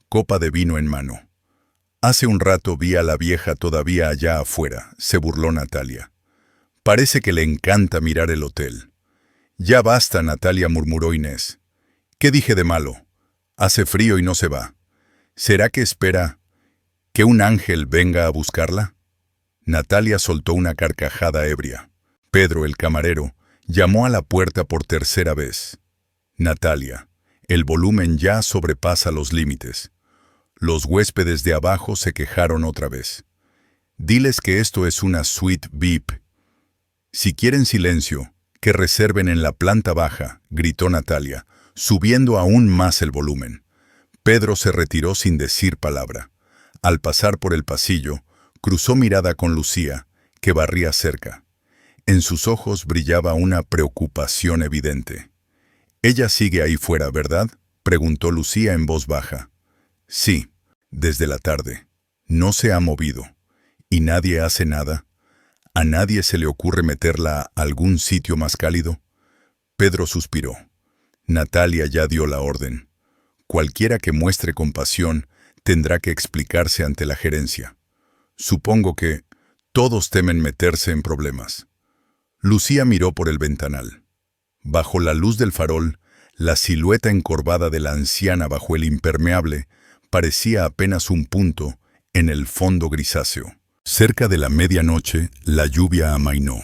copa de vino en mano. Hace un rato vi a la vieja todavía allá afuera, se burló Natalia. Parece que le encanta mirar el hotel. Ya basta, Natalia, murmuró Inés. ¿Qué dije de malo? Hace frío y no se va. ¿Será que espera que un ángel venga a buscarla? Natalia soltó una carcajada ebria. Pedro, el camarero, llamó a la puerta por tercera vez. Natalia, el volumen ya sobrepasa los límites. Los huéspedes de abajo se quejaron otra vez. Diles que esto es una suite VIP. Si quieren silencio, que reserven en la planta baja, gritó Natalia, subiendo aún más el volumen. Pedro se retiró sin decir palabra. Al pasar por el pasillo, cruzó mirada con Lucía, que barría cerca. En sus ojos brillaba una preocupación evidente. «Ella sigue ahí fuera, ¿verdad?», preguntó Lucía en voz baja. «Sí». Desde la tarde. No se ha movido. ¿Y nadie hace nada? ¿A nadie se le ocurre meterla a algún sitio más cálido? Pedro suspiró. Natalia ya dio la orden. Cualquiera que muestre compasión tendrá que explicarse ante la gerencia. Supongo que todos temen meterse en problemas. Lucía miró por el ventanal. Bajo la luz del farol, la silueta encorvada de la anciana bajo el impermeable parecía apenas un punto en el fondo grisáceo. Cerca de la medianoche, la lluvia amainó,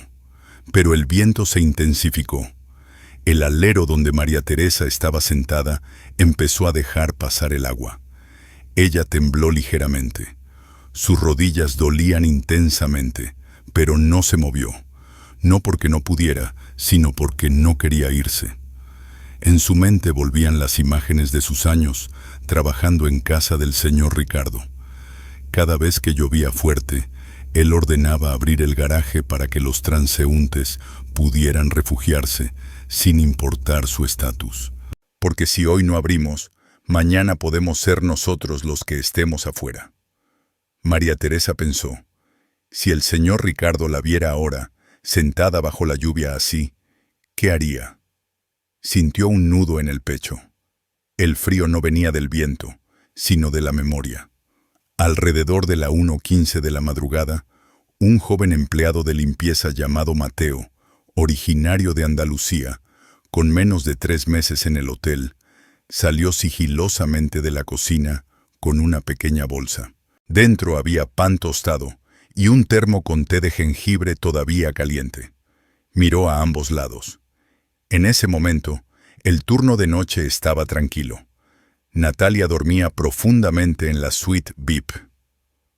pero el viento se intensificó. El alero donde María Teresa estaba sentada empezó a dejar pasar el agua. Ella tembló ligeramente. Sus rodillas dolían intensamente, pero no se movió. No porque no pudiera, sino porque no quería irse. En su mente volvían las imágenes de sus años trabajando en casa del señor Ricardo. Cada vez que llovía fuerte, él ordenaba abrir el garaje para que los transeúntes pudieran refugiarse sin importar su estatus. Porque si hoy no abrimos, mañana podemos ser nosotros los que estemos afuera. María Teresa pensó, si el señor Ricardo la viera ahora, sentada bajo la lluvia así, ¿qué haría? Sintió un nudo en el pecho. El frío no venía del viento, sino de la memoria. Alrededor de la 1:15 de la madrugada, un joven empleado de limpieza llamado Mateo, originario de Andalucía, con menos de 3 meses en el hotel, salió sigilosamente de la cocina con una pequeña bolsa. Dentro había pan tostado y un termo con té de jengibre todavía caliente. Miró a ambos lados. En ese momento, el turno de noche estaba tranquilo. Natalia dormía profundamente en la suite VIP.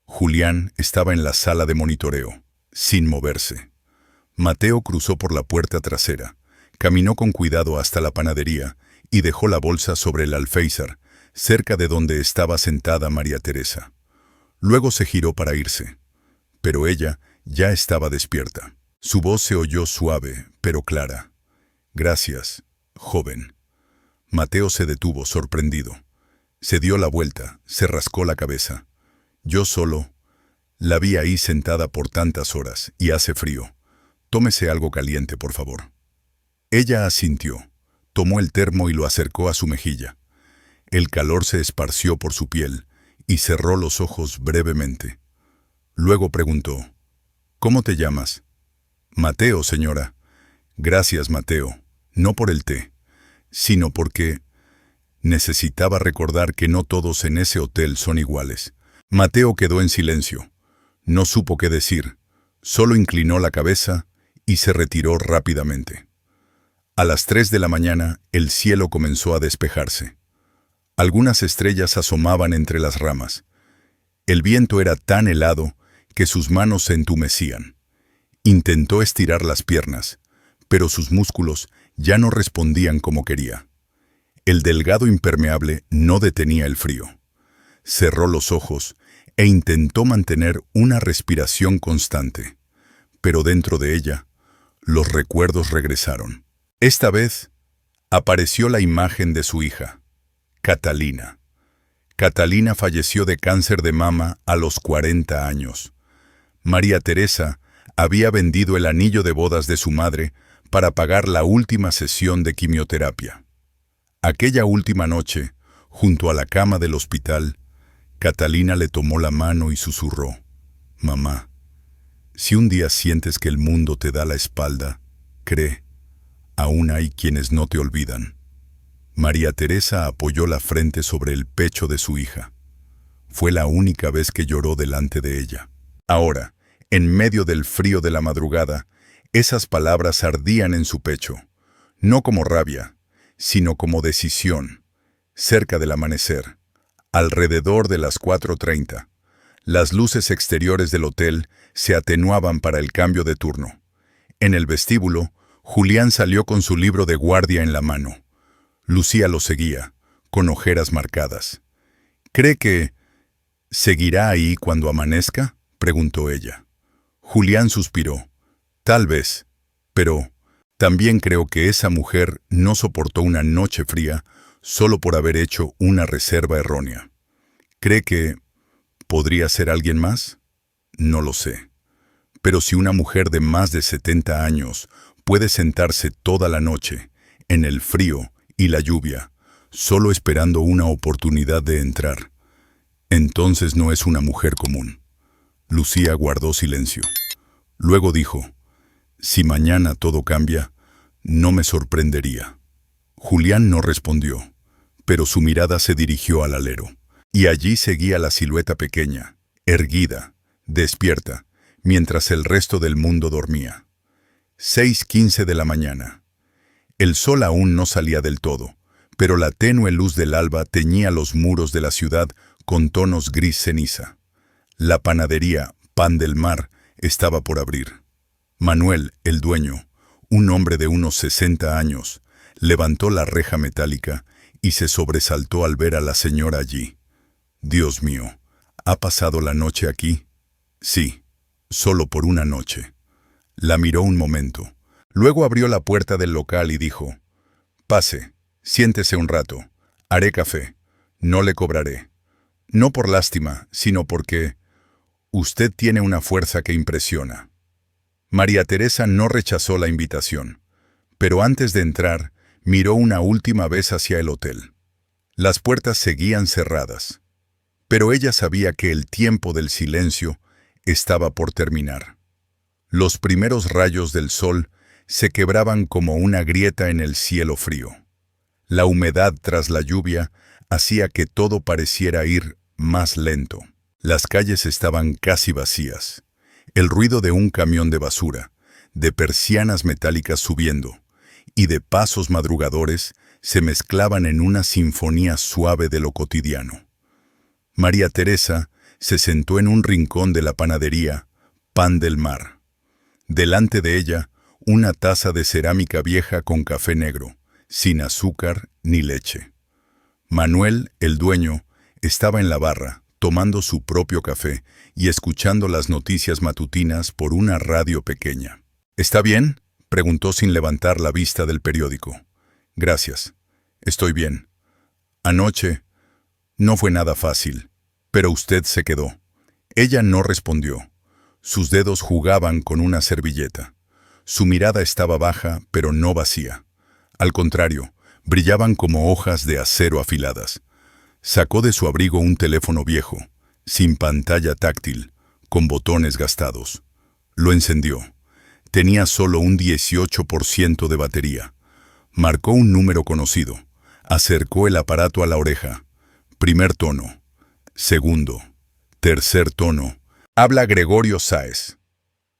Julián estaba en la sala de monitoreo, sin moverse. Mateo cruzó por la puerta trasera, caminó con cuidado hasta la panadería y dejó la bolsa sobre el alféizar, cerca de donde estaba sentada María Teresa. Luego se giró para irse, pero ella ya estaba despierta. Su voz se oyó suave, pero clara. «Gracias, joven». Mateo se detuvo, sorprendido. Se dio la vuelta, se rascó la cabeza. «Yo solo. La vi ahí sentada por tantas horas, y hace frío. Tómese algo caliente, por favor». Ella asintió. Tomó el termo y lo acercó a su mejilla. El calor se esparció por su piel, y cerró los ojos brevemente. Luego preguntó, «¿Cómo te llamas?» «Mateo, señora». «Gracias, Mateo. No por el té, sino porque necesitaba recordar que no todos en ese hotel son iguales». Mateo quedó en silencio. No supo qué decir. Solo inclinó la cabeza y se retiró rápidamente. A las 3 de la mañana, el cielo comenzó a despejarse. Algunas estrellas asomaban entre las ramas. El viento era tan helado que sus manos se entumecían. Intentó estirar las piernas, pero sus músculos ya no respondían como quería. El delgado impermeable no detenía el frío. Cerró los ojos e intentó mantener una respiración constante, pero dentro de ella, los recuerdos regresaron. Esta vez, apareció la imagen de su hija, Catalina. Catalina falleció de cáncer de mama a los 40 años. María Teresa había vendido el anillo de bodas de su madre para pagar la última sesión de quimioterapia. Aquella última noche, junto a la cama del hospital, Catalina le tomó la mano y susurró, «Mamá, si un día sientes que el mundo te da la espalda, cree, aún hay quienes no te olvidan». María Teresa apoyó la frente sobre el pecho de su hija. Fue la única vez que lloró delante de ella. Ahora, en medio del frío de la madrugada, esas palabras ardían en su pecho, no como rabia, sino como decisión. Cerca del amanecer, alrededor de las 4:30, las luces exteriores del hotel se atenuaban para el cambio de turno. En el vestíbulo, Julián salió con su libro de guardia en la mano. Lucía lo seguía, con ojeras marcadas. «¿Cree que seguirá ahí cuando amanezca?», preguntó ella. Julián suspiró. «Tal vez, pero también creo que esa mujer no soportó una noche fría solo por haber hecho una reserva errónea. ¿Cree que podría ser alguien más? No lo sé. Pero si una mujer de más de 70 años puede sentarse toda la noche, en el frío y la lluvia, solo esperando una oportunidad de entrar, entonces no es una mujer común. Lucía guardó silencio. Luego dijo, si mañana todo cambia, no me sorprendería. Julián no respondió, pero su mirada se dirigió al alero. Y allí seguía la silueta pequeña, erguida, despierta, mientras el resto del mundo dormía. 6:15 de la mañana. El sol aún no salía del todo, pero la tenue luz del alba teñía los muros de la ciudad con tonos gris ceniza. La panadería Pan del Mar estaba por abrir. Manuel, el dueño, un hombre de unos 60 años, levantó la reja metálica y se sobresaltó al ver a la señora allí. Dios mío, ¿ha pasado la noche aquí? Sí, solo por una noche. La miró un momento. Luego abrió la puerta del local y dijo, pase, siéntese un rato, haré café, no le cobraré. No por lástima, sino porque usted tiene una fuerza que impresiona. María Teresa no rechazó la invitación, pero antes de entrar, miró una última vez hacia el hotel. Las puertas seguían cerradas, pero ella sabía que el tiempo del silencio estaba por terminar. Los primeros rayos del sol se quebraban como una grieta en el cielo frío. La humedad tras la lluvia hacía que todo pareciera ir más lento. Las calles estaban casi vacías. El ruido de un camión de basura, de persianas metálicas subiendo y de pasos madrugadores se mezclaban en una sinfonía suave de lo cotidiano. María Teresa se sentó en un rincón de la panadería Pan del Mar. Delante de ella, una taza de cerámica vieja con café negro, sin azúcar ni leche. Manuel, el dueño, estaba en la barra, tomando su propio café y escuchando las noticias matutinas por una radio pequeña. ¿Está bien?, preguntó sin levantar la vista del periódico. Gracias, estoy bien. Anoche no fue nada fácil, pero usted se quedó. Ella no respondió. Sus dedos jugaban con una servilleta. Su mirada estaba baja, pero no vacía. Al contrario, brillaban como hojas de acero afiladas. Sacó de su abrigo un teléfono viejo, sin pantalla táctil, con botones gastados. Lo encendió. Tenía solo un 18% de batería. Marcó un número conocido. Acercó el aparato a la oreja. Primer tono. Segundo. Tercer tono. Habla Gregorio Sáez.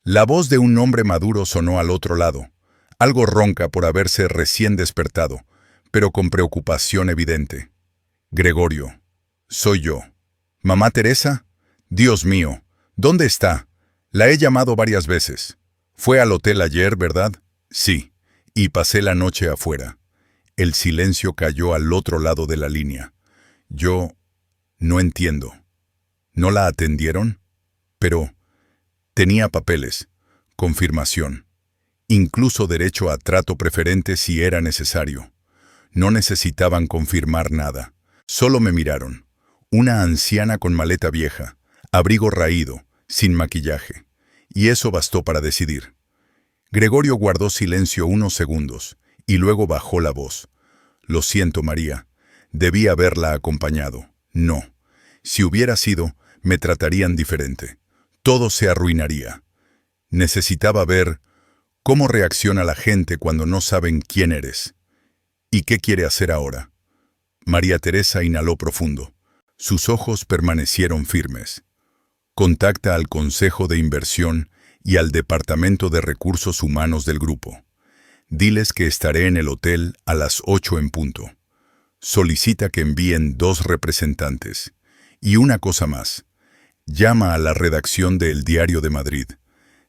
La voz de un hombre maduro sonó al otro lado, algo ronca por haberse recién despertado, pero con preocupación evidente. Gregorio, soy yo. ¿Mamá Teresa? Dios mío, ¿dónde está? La he llamado varias veces. ¿Fue al hotel ayer, verdad? Sí, y pasé la noche afuera. El silencio cayó al otro lado de la línea. Yo no entiendo. ¿No la atendieron? Pero tenía papeles, confirmación, incluso derecho a trato preferente si era necesario. No necesitaban confirmar nada. Solo me miraron. Una anciana con maleta vieja, abrigo raído, sin maquillaje. Y eso bastó para decidir. Gregorio guardó silencio unos segundos, y luego bajó la voz. Lo siento, María. Debí haberla acompañado. No. Si hubiera sido, me tratarían diferente. Todo se arruinaría. Necesitaba ver cómo reacciona la gente cuando no saben quién eres. ¿Y qué quiere hacer ahora? María Teresa inhaló profundo. Sus ojos permanecieron firmes. Contacta al Consejo de Inversión y al Departamento de Recursos Humanos del grupo. Diles que estaré en el hotel a las 8 en punto. Solicita que envíen 2 representantes. Y una cosa más. Llama a la redacción de El Diario de Madrid.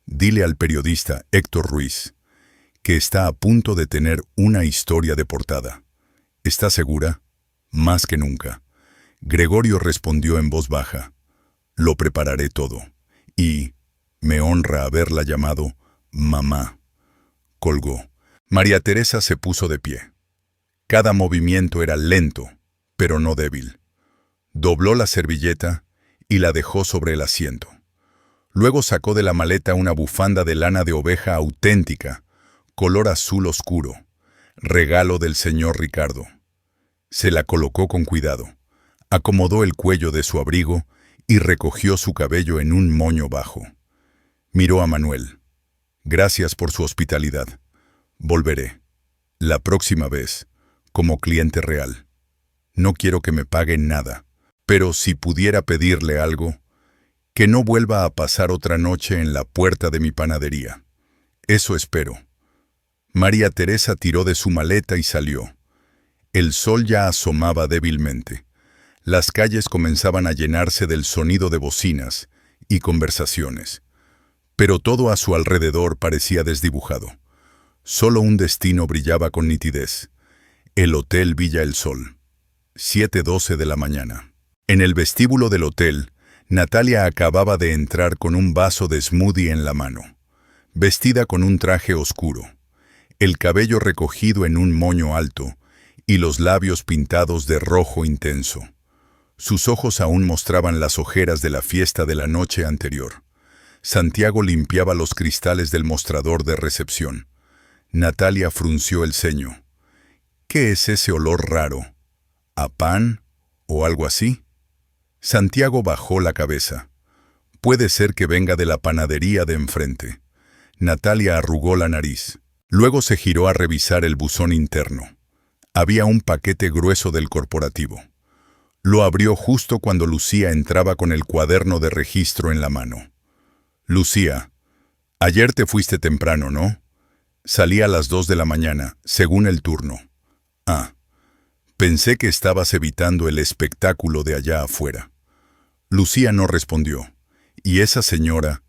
Dile al periodista Héctor Ruiz que está a punto de tener una historia de portada. ¿Está segura? Más que nunca. Gregorio respondió en voz baja. Lo prepararé todo. Y me honra haberla llamado mamá. Colgó. María Teresa se puso de pie. Cada movimiento era lento, pero no débil. Dobló la servilleta y la dejó sobre el asiento. Luego sacó de la maleta una bufanda de lana de oveja auténtica, color azul oscuro, regalo del señor Ricardo. Se la colocó con cuidado, acomodó el cuello de su abrigo y recogió su cabello en un moño bajo. Miró a Manuel. Gracias por su hospitalidad. Volveré. La próxima vez, como cliente real. No quiero que me paguen nada, pero si pudiera pedirle algo, que no vuelva a pasar otra noche en la puerta de mi panadería. Eso espero. María Teresa tiró de su maleta y salió. El sol ya asomaba débilmente. Las calles comenzaban a llenarse del sonido de bocinas y conversaciones. Pero todo a su alrededor parecía desdibujado. Solo un destino brillaba con nitidez. El Hotel Villa El Sol. 7:12 de la mañana. En el vestíbulo del hotel, Natalia acababa de entrar con un vaso de smoothie en la mano, vestida con un traje oscuro, el cabello recogido en un moño alto y los labios pintados de rojo intenso. Sus ojos aún mostraban las ojeras de la fiesta de la noche anterior. Santiago limpiaba los cristales del mostrador de recepción. Natalia frunció el ceño. ¿Qué es ese olor raro? ¿A pan o algo así? Santiago bajó la cabeza. Puede ser que venga de la panadería de enfrente. Natalia arrugó la nariz. Luego se giró a revisar el buzón interno. Había un paquete grueso del corporativo. Lo abrió justo cuando Lucía entraba con el cuaderno de registro en la mano. Lucía, ayer te fuiste temprano, ¿no? Salí a las 2 de la mañana, según el turno. Ah, pensé que estabas evitando el espectáculo de allá afuera. Lucía no respondió. ¿Y esa señora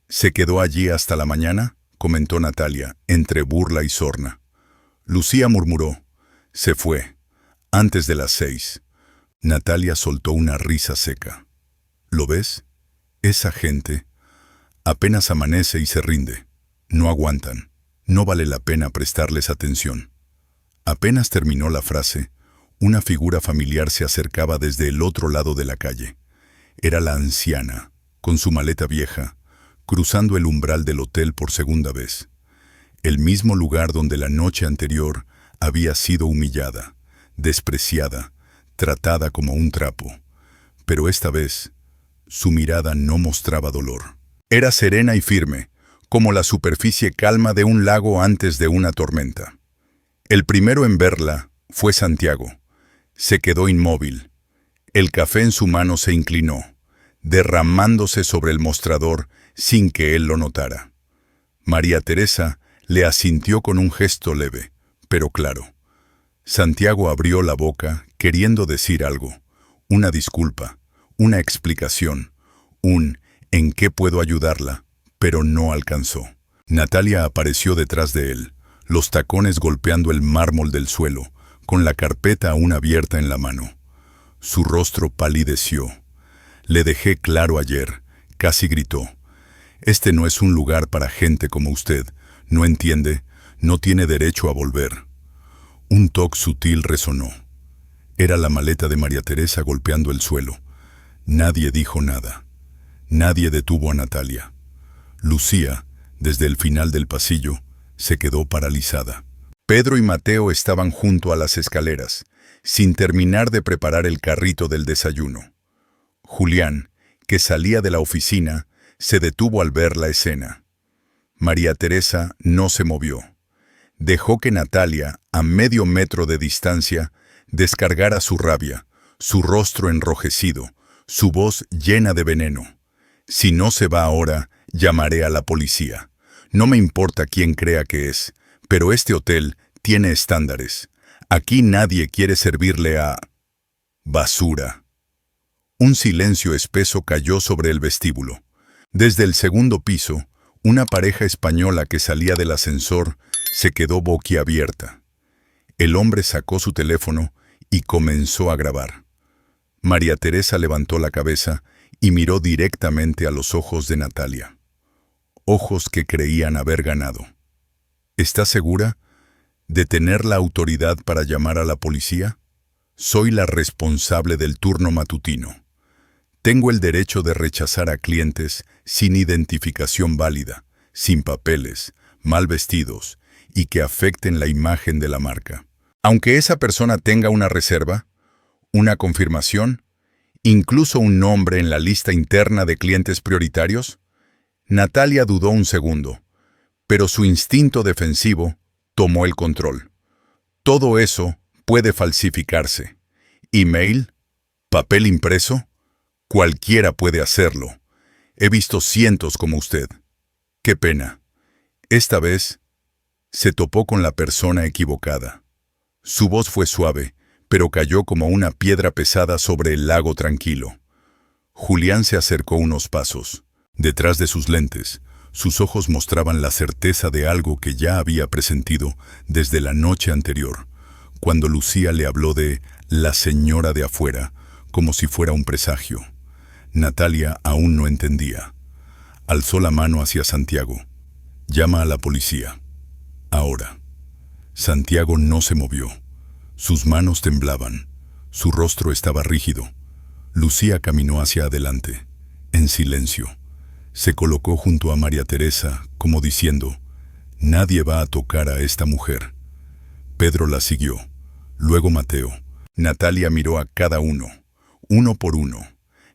se quedó allí hasta la mañana?, comentó Natalia, entre burla y sorna. Lucía murmuró. Se fue, antes de las 6. Natalia soltó una risa seca. ¿Lo ves? Esa gente apenas amanece y se rinde. No aguantan. No vale la pena prestarles atención. Apenas terminó la frase, una figura familiar se acercaba desde el otro lado de la calle. Era la anciana, con su maleta vieja, cruzando el umbral del hotel por segunda vez. El mismo lugar donde la noche anterior había sido humillada, despreciada, tratada como un trapo. Pero esta vez, su mirada no mostraba dolor. Era serena y firme, como la superficie calma de un lago antes de una tormenta. El primero en verla fue Santiago. Se quedó inmóvil. El café en su mano se inclinó, derramándose sobre el mostrador sin que él lo notara. María Teresa le asintió con un gesto leve, pero claro. Santiago abrió la boca queriendo decir algo, una disculpa, una explicación, un ¿en qué puedo ayudarla?, pero no alcanzó. Natalia apareció detrás de él, los tacones golpeando el mármol del suelo, con la carpeta aún abierta en la mano. Su rostro palideció. Le dejé claro ayer, casi gritó. Este no es un lugar para gente como usted. ¿No entiende? No tiene derecho a volver. Un toc sutil resonó. Era la maleta de María Teresa golpeando el suelo. Nadie dijo nada. Nadie detuvo a Natalia. Lucía, desde el final del pasillo, se quedó paralizada. Pedro y Mateo estaban junto a las escaleras, sin terminar de preparar el carrito del desayuno. Julián, que salía de la oficina, se detuvo al ver la escena. María Teresa no se movió. Dejó que Natalia, a medio metro de distancia, descargara su rabia, su rostro enrojecido, su voz llena de veneno. Si no se va ahora, llamaré a la policía. No me importa quién crea que es, pero este hotel tiene estándares. Aquí nadie quiere servirle a basura. Un silencio espeso cayó sobre el vestíbulo. Desde el segundo piso, una pareja española que salía del ascensor se quedó boquiabierta. El hombre sacó su teléfono y comenzó a grabar. María Teresa levantó la cabeza y miró directamente a los ojos de Natalia. Ojos que creían haber ganado. ¿Está segura de tener la autoridad para llamar a la policía?, Soy la responsable del turno matutino. Tengo el derecho de rechazar a clientes sin identificación válida, sin papeles, mal vestidos y que afecten la imagen de la marca. Aunque esa persona tenga una reserva, una confirmación, incluso un nombre en la lista interna de clientes prioritarios, Natalia dudó un segundo, pero su instinto defensivo tomó el control. Todo eso puede falsificarse. Email, papel impreso, cualquiera puede hacerlo. He visto cientos como usted. Qué pena. Esta vez se topó con la persona equivocada. Su voz fue suave, pero cayó como una piedra pesada sobre el lago tranquilo. Julián se acercó unos pasos. Detrás de sus lentes, sus ojos mostraban la certeza de algo que ya había presentido desde la noche anterior, cuando Lucía le habló de la señora de afuera, como si fuera un presagio. Natalia aún no entendía. Alzó la mano hacia Santiago. Llama a la policía. Ahora. Santiago no se movió. Sus manos temblaban. Su rostro estaba rígido. Lucía caminó hacia adelante, en silencio. Se colocó junto a María Teresa, como diciendo, «Nadie va a tocar a esta mujer». Pedro la siguió. Luego Mateo. Natalia miró a cada uno por uno.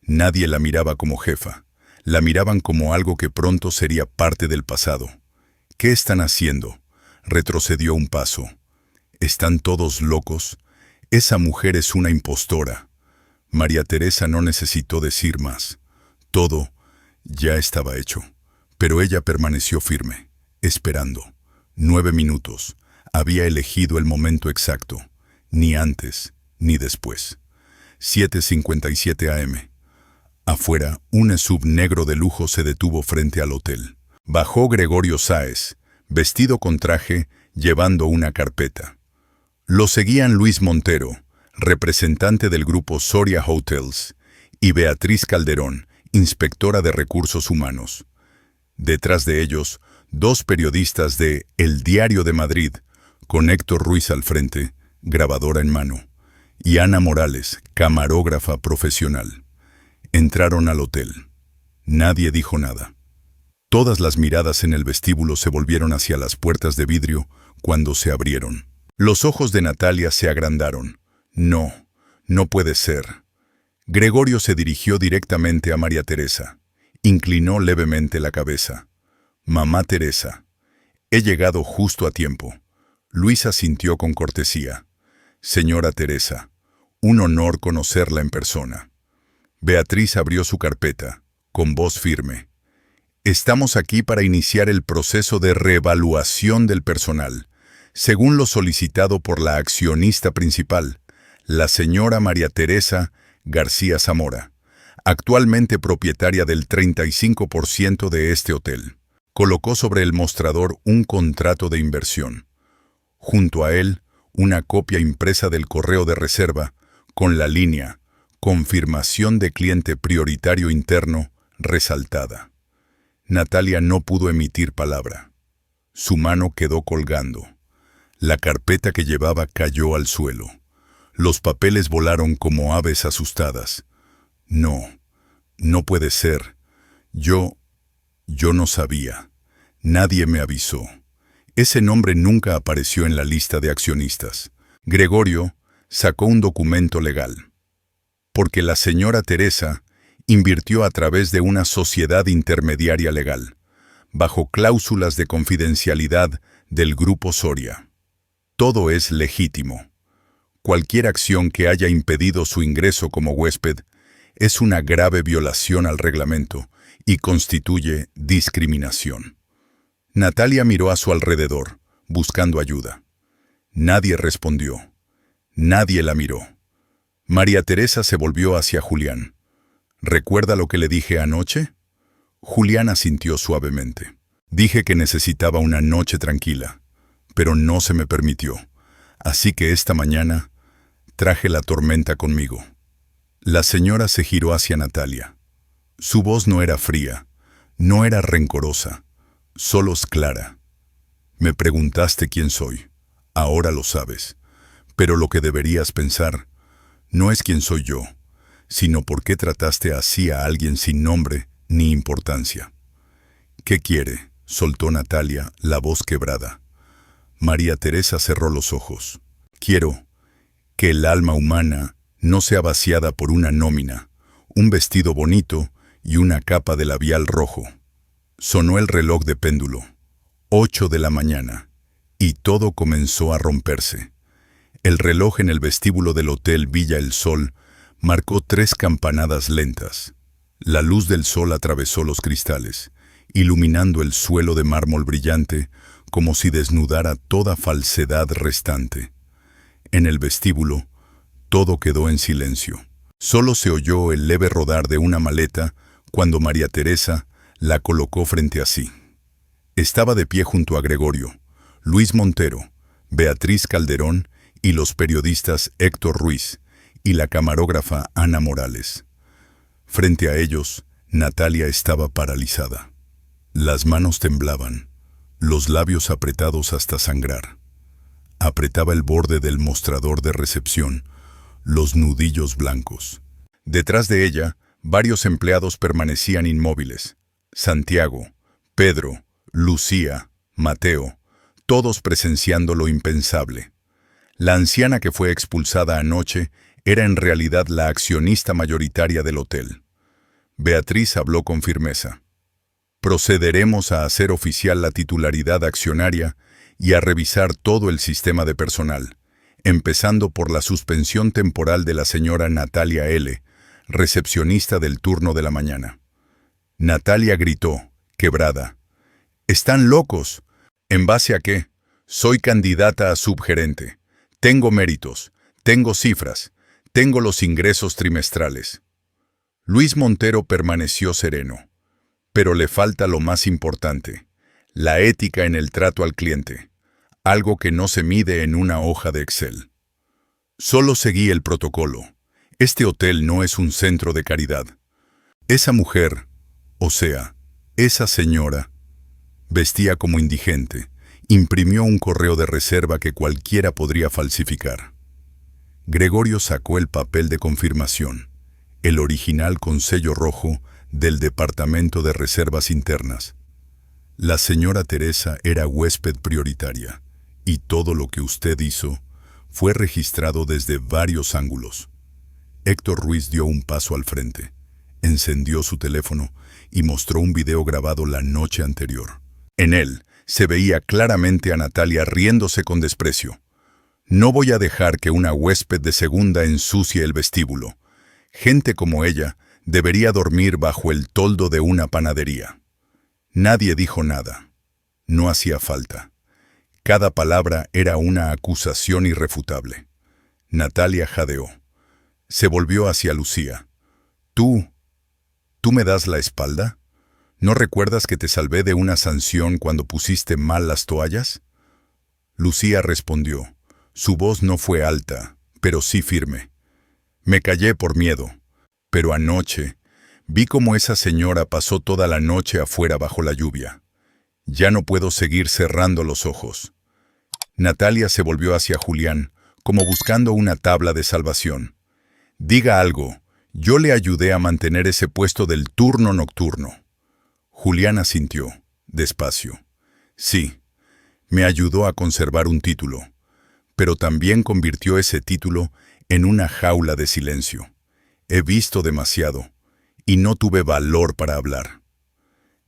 Nadie la miraba como jefa. La miraban como algo que pronto sería parte del pasado. «¿Qué están haciendo?», retrocedió un paso. «¿Están todos locos? Esa mujer es una impostora». María Teresa no necesitó decir más. Todo ya estaba hecho. Pero ella permaneció firme, esperando. 9 minutos. Había elegido el momento exacto. Ni antes, ni después. 7:57 a.m. Afuera, un SUV negro de lujo se detuvo frente al hotel. Bajó Gregorio Sáez, vestido con traje, llevando una carpeta. Lo seguían Luis Montero, representante del grupo Soria Hotels, y Beatriz Calderón, inspectora de recursos humanos. Detrás de ellos, 2 periodistas de El Diario de Madrid, con Héctor Ruiz al frente, grabadora en mano, y Ana Morales, camarógrafa profesional. Entraron al hotel. Nadie dijo nada. Todas las miradas en el vestíbulo se volvieron hacia las puertas de vidrio cuando se abrieron. Los ojos de Natalia se agrandaron. No, no puede ser. Gregorio se dirigió directamente a María Teresa. Inclinó levemente la cabeza. «Mamá Teresa, he llegado justo a tiempo». Luisa sintió con cortesía. «Señora Teresa, un honor conocerla en persona». Beatriz abrió su carpeta, con voz firme. «Estamos aquí para iniciar el proceso de reevaluación del personal, según lo solicitado por la accionista principal, la señora María Teresa García Zamora, actualmente propietaria del 35% de este hotel». Colocó sobre el mostrador un contrato de inversión. Junto a él, una copia impresa del correo de reserva, con la línea «Confirmación de cliente prioritario interno» resaltada. Natalia no pudo emitir palabra. Su mano quedó colgando. La carpeta que llevaba cayó al suelo. Los papeles volaron como aves asustadas. «No, no puede ser. Yo no sabía. Nadie me avisó». Ese nombre nunca apareció en la lista de accionistas. Gregorio sacó un documento legal. Porque la señora Teresa invirtió a través de una sociedad intermediaria legal, bajo cláusulas de confidencialidad del Grupo Soria. Todo es legítimo. Cualquier acción que haya impedido su ingreso como huésped es una grave violación al reglamento y constituye discriminación. Natalia miró a su alrededor, buscando ayuda. Nadie respondió. Nadie la miró. María Teresa se volvió hacia Julián. «¿Recuerda lo que le dije anoche?». Julián asintió suavemente. «Dije que necesitaba una noche tranquila, pero no se me permitió. Así que esta mañana traje la tormenta conmigo». La señora se giró hacia Natalia. Su voz no era fría, no era rencorosa, solo clara. «Me preguntaste quién soy. Ahora lo sabes. Pero lo que deberías pensar, No es quién soy yo, sino por qué trataste así a alguien sin nombre ni importancia. ¿Qué quiere?, soltó Natalia, la voz quebrada. María Teresa cerró los ojos. Quiero que el alma humana no sea vaciada por una nómina, un vestido bonito y una capa de labial rojo. Sonó el reloj de péndulo. 8 de la mañana. Y todo comenzó a romperse. El reloj en el vestíbulo del Hotel Villa El Sol marcó 3 campanadas lentas. La luz del sol atravesó los cristales, iluminando el suelo de mármol brillante como si desnudara toda falsedad restante. En el vestíbulo, todo quedó en silencio. Solo se oyó el leve rodar de una maleta cuando María Teresa la colocó frente a sí. Estaba de pie junto a Gregorio, Luis Montero, Beatriz Calderón y los periodistas Héctor Ruiz y la camarógrafa Ana Morales. Frente a ellos, Natalia estaba paralizada. Las manos temblaban, los labios apretados hasta sangrar. Apretaba el borde del mostrador de recepción, los nudillos blancos. Detrás de ella, varios empleados permanecían inmóviles. Santiago, Pedro, Lucía, Mateo, todos presenciando lo impensable. La anciana que fue expulsada anoche era en realidad la accionista mayoritaria del hotel. Beatriz habló con firmeza. Procederemos a hacer oficial la titularidad accionaria y a revisar todo el sistema de personal, empezando por la suspensión temporal de la señora Natalia L., recepcionista del turno de la mañana. Natalia gritó, quebrada. «¡Están locos! ¿En base a qué? Soy candidata a subgerente. Tengo méritos, tengo cifras, tengo los ingresos trimestrales». Luis Montero permaneció sereno. Pero le falta lo más importante, la ética en el trato al cliente, algo que no se mide en una hoja de Excel. Solo seguí el protocolo. Este hotel no es un centro de caridad. Esa mujer, o sea, esa señora, vestía como indigente, imprimió un correo de reserva que cualquiera podría falsificar. Gregorio sacó el papel de confirmación, el original con sello rojo del Departamento de Reservas Internas. La señora Teresa era huésped prioritaria, y todo lo que usted hizo fue registrado desde varios ángulos. Héctor Ruiz dio un paso al frente, encendió su teléfono y mostró un video grabado la noche anterior. En él se veía claramente a Natalia riéndose con desprecio. «No voy a dejar que una huésped de segunda ensucie el vestíbulo. Gente como ella debería dormir bajo el toldo de una panadería». Nadie dijo nada. No hacía falta. Cada palabra era una acusación irrefutable. Natalia jadeó. Se volvió hacia Lucía. ¿Tú me das la espalda? ¿No recuerdas que te salvé de una sanción cuando pusiste mal las toallas? Lucía respondió. Su voz no fue alta, pero sí firme. Me callé por miedo, pero anoche vi cómo esa señora pasó toda la noche afuera bajo la lluvia. Ya no puedo seguir cerrando los ojos. Natalia se volvió hacia Julián, como buscando una tabla de salvación. Diga algo, yo le ayudé a mantener ese puesto del turno nocturno. Julián asintió, despacio. Sí, me ayudó a conservar un título, pero también convirtió ese título en una jaula de silencio. He visto demasiado, y no tuve valor para hablar.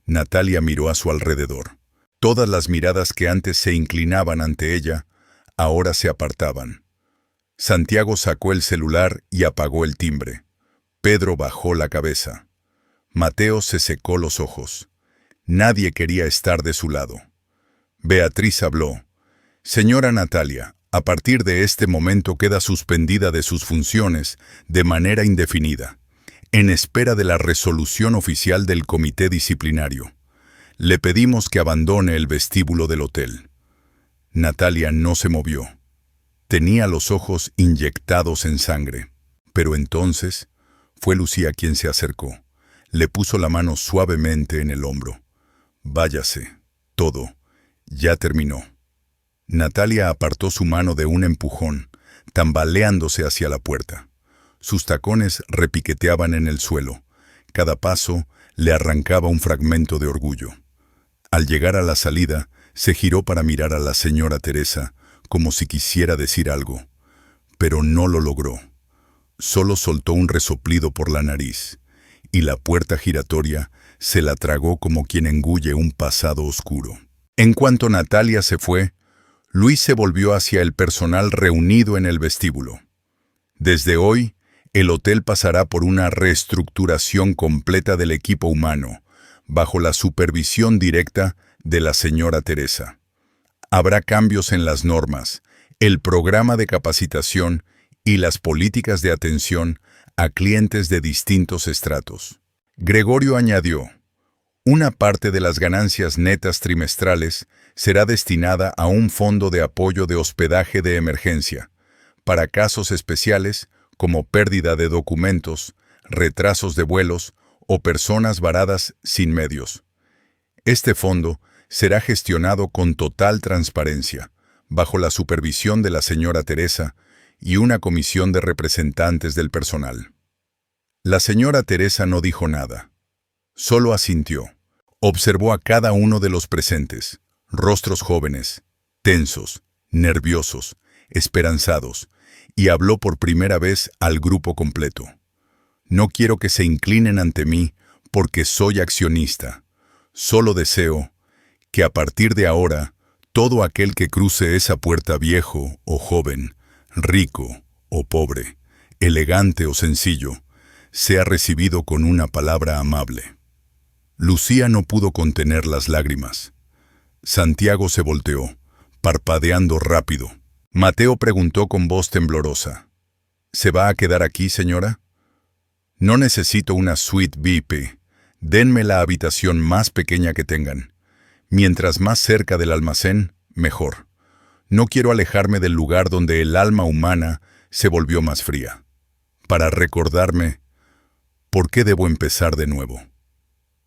Natalia miró a su alrededor. Todas las miradas que antes se inclinaban ante ella, ahora se apartaban. Santiago sacó el celular y apagó el timbre. Pedro bajó la cabeza. Mateo se secó los ojos. Nadie quería estar de su lado. Beatriz habló. Señora Natalia, a partir de este momento queda suspendida de sus funciones de manera indefinida, en espera de la resolución oficial del comité disciplinario. Le pedimos que abandone el vestíbulo del hotel. Natalia no se movió. Tenía los ojos inyectados en sangre. Pero entonces fue Lucía quien se acercó. Le puso la mano suavemente en el hombro. Váyase, todo, ya terminó. Natalia apartó su mano de un empujón, tambaleándose hacia la puerta. Sus tacones repiqueteaban en el suelo. Cada paso le arrancaba un fragmento de orgullo. Al llegar a la salida, se giró para mirar a la señora Teresa, como si quisiera decir algo, pero no lo logró. Solo soltó un resoplido por la nariz, y la puerta giratoria se la tragó como quien engulle un pasado oscuro. En cuanto Natalia se fue, Luis se volvió hacia el personal reunido en el vestíbulo. Desde hoy, el hotel pasará por una reestructuración completa del equipo humano, bajo la supervisión directa de la señora Teresa. Habrá cambios en las normas, el programa de capacitación y las políticas de atención a clientes de distintos estratos. Gregorio añadió, una parte de las ganancias netas trimestrales será destinada a un fondo de apoyo de hospedaje de emergencia, para casos especiales como pérdida de documentos, retrasos de vuelos o personas varadas sin medios. Este fondo será gestionado con total transparencia, bajo la supervisión de la señora Teresa y una comisión de representantes del personal. La señora Teresa no dijo nada, solo asintió. Observó a cada uno de los presentes, rostros jóvenes, tensos, nerviosos, esperanzados, y habló por primera vez al grupo completo. No quiero que se inclinen ante mí porque soy accionista. Solo deseo que a partir de ahora, todo aquel que cruce esa puerta, viejo o joven, rico o pobre, elegante o sencillo, sea recibido con una palabra amable. Lucía no pudo contener las lágrimas. Santiago se volteó, parpadeando rápido. Mateo preguntó con voz temblorosa, ¿se va a quedar aquí, señora? No necesito una suite VIP. Denme la habitación más pequeña que tengan. Mientras más cerca del almacén, mejor. No quiero alejarme del lugar donde el alma humana se volvió más fría. Para recordarme, ¿por qué debo empezar de nuevo?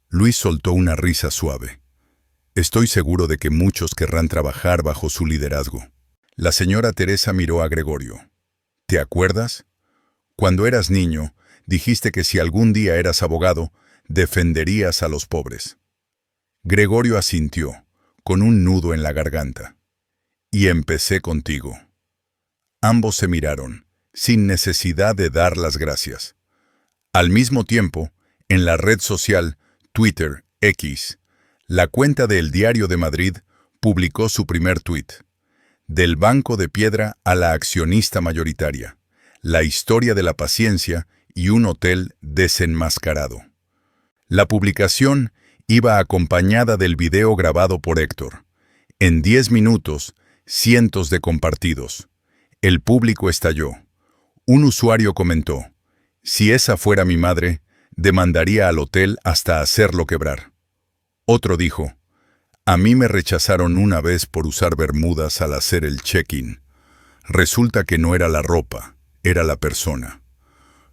Luis soltó una risa suave. Estoy seguro de que muchos querrán trabajar bajo su liderazgo. La señora Teresa miró a Gregorio. ¿Te acuerdas? Cuando eras niño, dijiste que si algún día eras abogado, defenderías a los pobres. Gregorio asintió, con un nudo en la garganta. Y empecé contigo. Ambos se miraron, sin necesidad de dar las gracias. Al mismo tiempo, en la red social Twitter X, la cuenta de El Diario de Madrid publicó su primer tuit. Del Banco de Piedra a la accionista mayoritaria. La historia de la paciencia y un hotel desenmascarado. La publicación iba acompañada del video grabado por Héctor. En 10 minutos, cientos de compartidos. El público estalló. Un usuario comentó, si esa fuera mi madre, demandaría al hotel hasta hacerlo quebrar. Otro dijo, a mí me rechazaron una vez por usar bermudas al hacer el check-in. Resulta que no era la ropa, era la persona.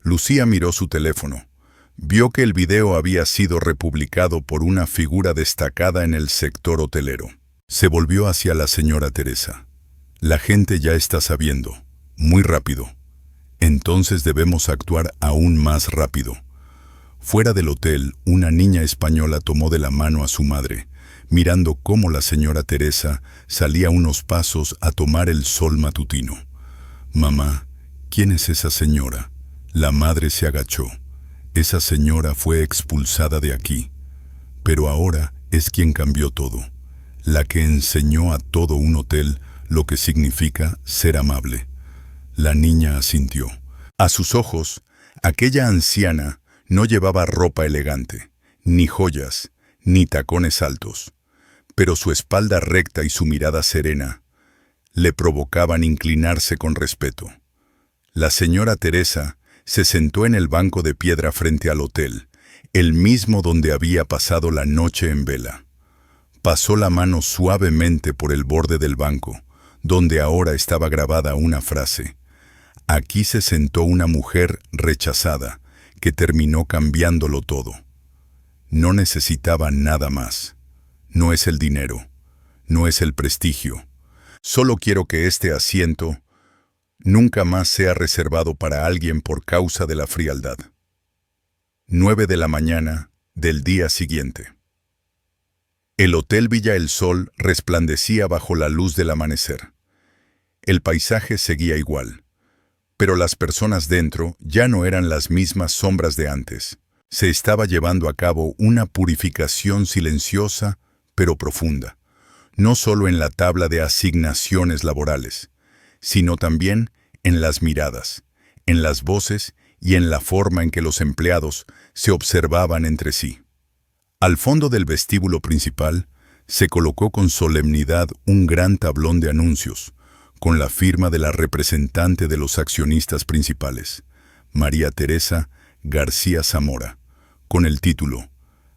Lucía miró su teléfono. Vio que el video había sido republicado por una figura destacada en el sector hotelero. Se volvió hacia la señora Teresa. La gente ya está sabiendo. Muy rápido. Entonces debemos actuar aún más rápido. Fuera del hotel, una niña española tomó de la mano a su madre, mirando cómo la señora Teresa salía unos pasos a tomar el sol matutino. Mamá, ¿quién es esa señora? La madre se agachó. Esa señora fue expulsada de aquí, pero ahora es quien cambió todo, la que enseñó a todo un hotel lo que significa ser amable. La niña asintió. A sus ojos, aquella anciana no llevaba ropa elegante, ni joyas, ni tacones altos, pero su espalda recta y su mirada serena le provocaban inclinarse con respeto. La señora Teresa se sentó en el banco de piedra frente al hotel, el mismo donde había pasado la noche en vela. Pasó la mano suavemente por el borde del banco, donde ahora estaba grabada una frase. Aquí se sentó una mujer rechazada, que terminó cambiándolo todo. No necesitaba nada más. No es el dinero, no es el prestigio. Solo quiero que este asiento nunca más sea reservado para alguien por causa de la frialdad. 9 de la mañana del día siguiente. El Hotel Villa El Sol resplandecía bajo la luz del amanecer. El paisaje seguía igual, pero las personas dentro ya no eran las mismas sombras de antes. Se estaba llevando a cabo una purificación silenciosa pero profunda, no solo en la tabla de asignaciones laborales, sino también en las miradas, en las voces y en la forma en que los empleados se observaban entre sí. Al fondo del vestíbulo principal se colocó con solemnidad un gran tablón de anuncios, con la firma de la representante de los accionistas principales, María Teresa García Zamora, con el título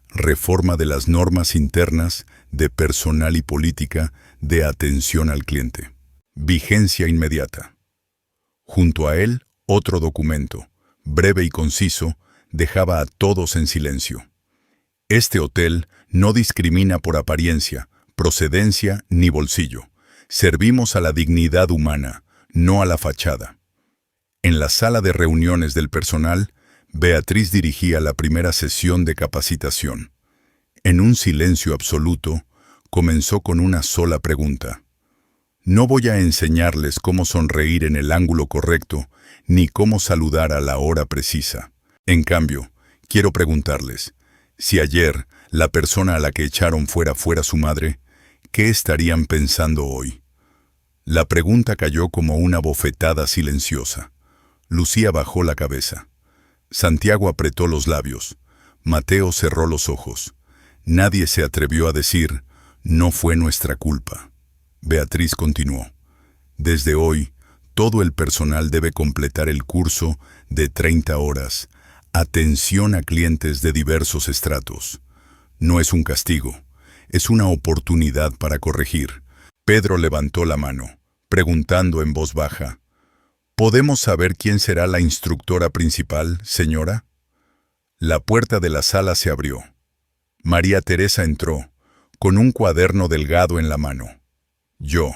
Reforma de las normas internas de personal y política de atención al cliente. Vigencia inmediata. Junto a él, otro documento, breve y conciso, dejaba a todos en silencio. Este hotel no discrimina por apariencia, procedencia ni bolsillo. Servimos a la dignidad humana, no a la fachada. En la sala de reuniones del personal, Beatriz dirigía la primera sesión de capacitación. En un silencio absoluto, comenzó con una sola pregunta. No voy a enseñarles cómo sonreír en el ángulo correcto, ni cómo saludar a la hora precisa. En cambio, quiero preguntarles, si ayer la persona a la que echaron fuera su madre, ¿qué estarían pensando hoy? La pregunta cayó como una bofetada silenciosa. Lucía bajó la cabeza. Santiago apretó los labios. Mateo cerró los ojos. Nadie se atrevió a decir, no fue nuestra culpa. Beatriz continuó. Desde hoy, todo el personal debe completar el curso de 30 horas. Atención a clientes de diversos estratos. No es un castigo, es una oportunidad para corregir. Pedro levantó la mano, preguntando en voz baja, ¿podemos saber quién será la instructora principal, señora? La puerta de la sala se abrió. María Teresa entró, con un cuaderno delgado en la mano. Yo.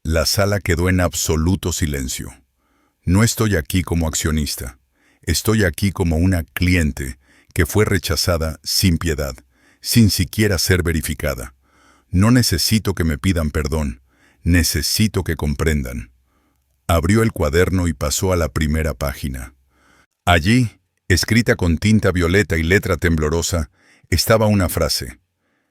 La sala quedó en absoluto silencio. No estoy aquí como accionista. Estoy aquí como una cliente que fue rechazada sin piedad, sin siquiera ser verificada. No necesito que me pidan perdón, necesito que comprendan. Abrió el cuaderno y pasó a la primera página. Allí, escrita con tinta violeta y letra temblorosa, estaba una frase.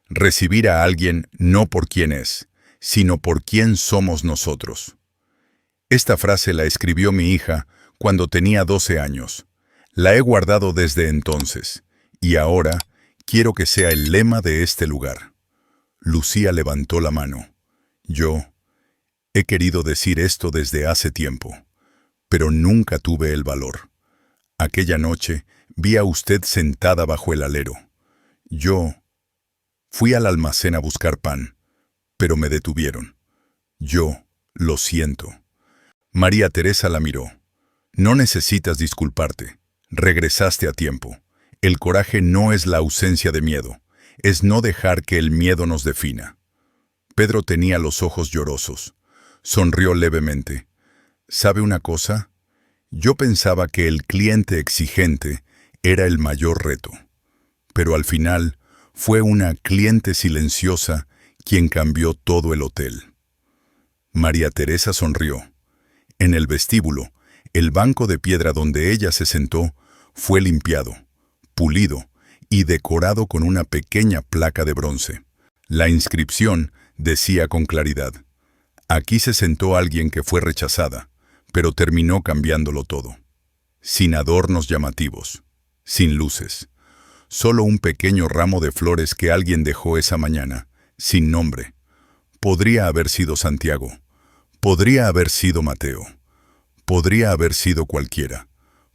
Recibir a alguien no por quién es, sino por quién somos nosotros. Esta frase la escribió mi hija cuando tenía 12 años. La he guardado desde entonces, y ahora quiero que sea el lema de este lugar. Lucía levantó la mano. Yo he querido decir esto desde hace tiempo, pero nunca tuve el valor. Aquella noche vi a usted sentada bajo el alero. Yo fui al almacén a buscar pan, pero me detuvieron. Yo lo siento. María Teresa la miró. No necesitas disculparte. Regresaste a tiempo. El coraje no es la ausencia de miedo, es no dejar que el miedo nos defina. Pedro tenía los ojos llorosos. Sonrió levemente. ¿Sabe una cosa? Yo pensaba que el cliente exigente era el mayor reto. Pero al final fue una cliente silenciosa quien cambió todo el hotel. María Teresa sonrió. En el vestíbulo, el banco de piedra donde ella se sentó fue limpiado, pulido y decorado con una pequeña placa de bronce. La inscripción decía con claridad: aquí se sentó alguien que fue rechazada, pero terminó cambiándolo todo. Sin adornos llamativos, sin luces, solo un pequeño ramo de flores que alguien dejó esa mañana, sin nombre. Podría haber sido Santiago, podría haber sido Mateo, podría haber sido cualquiera,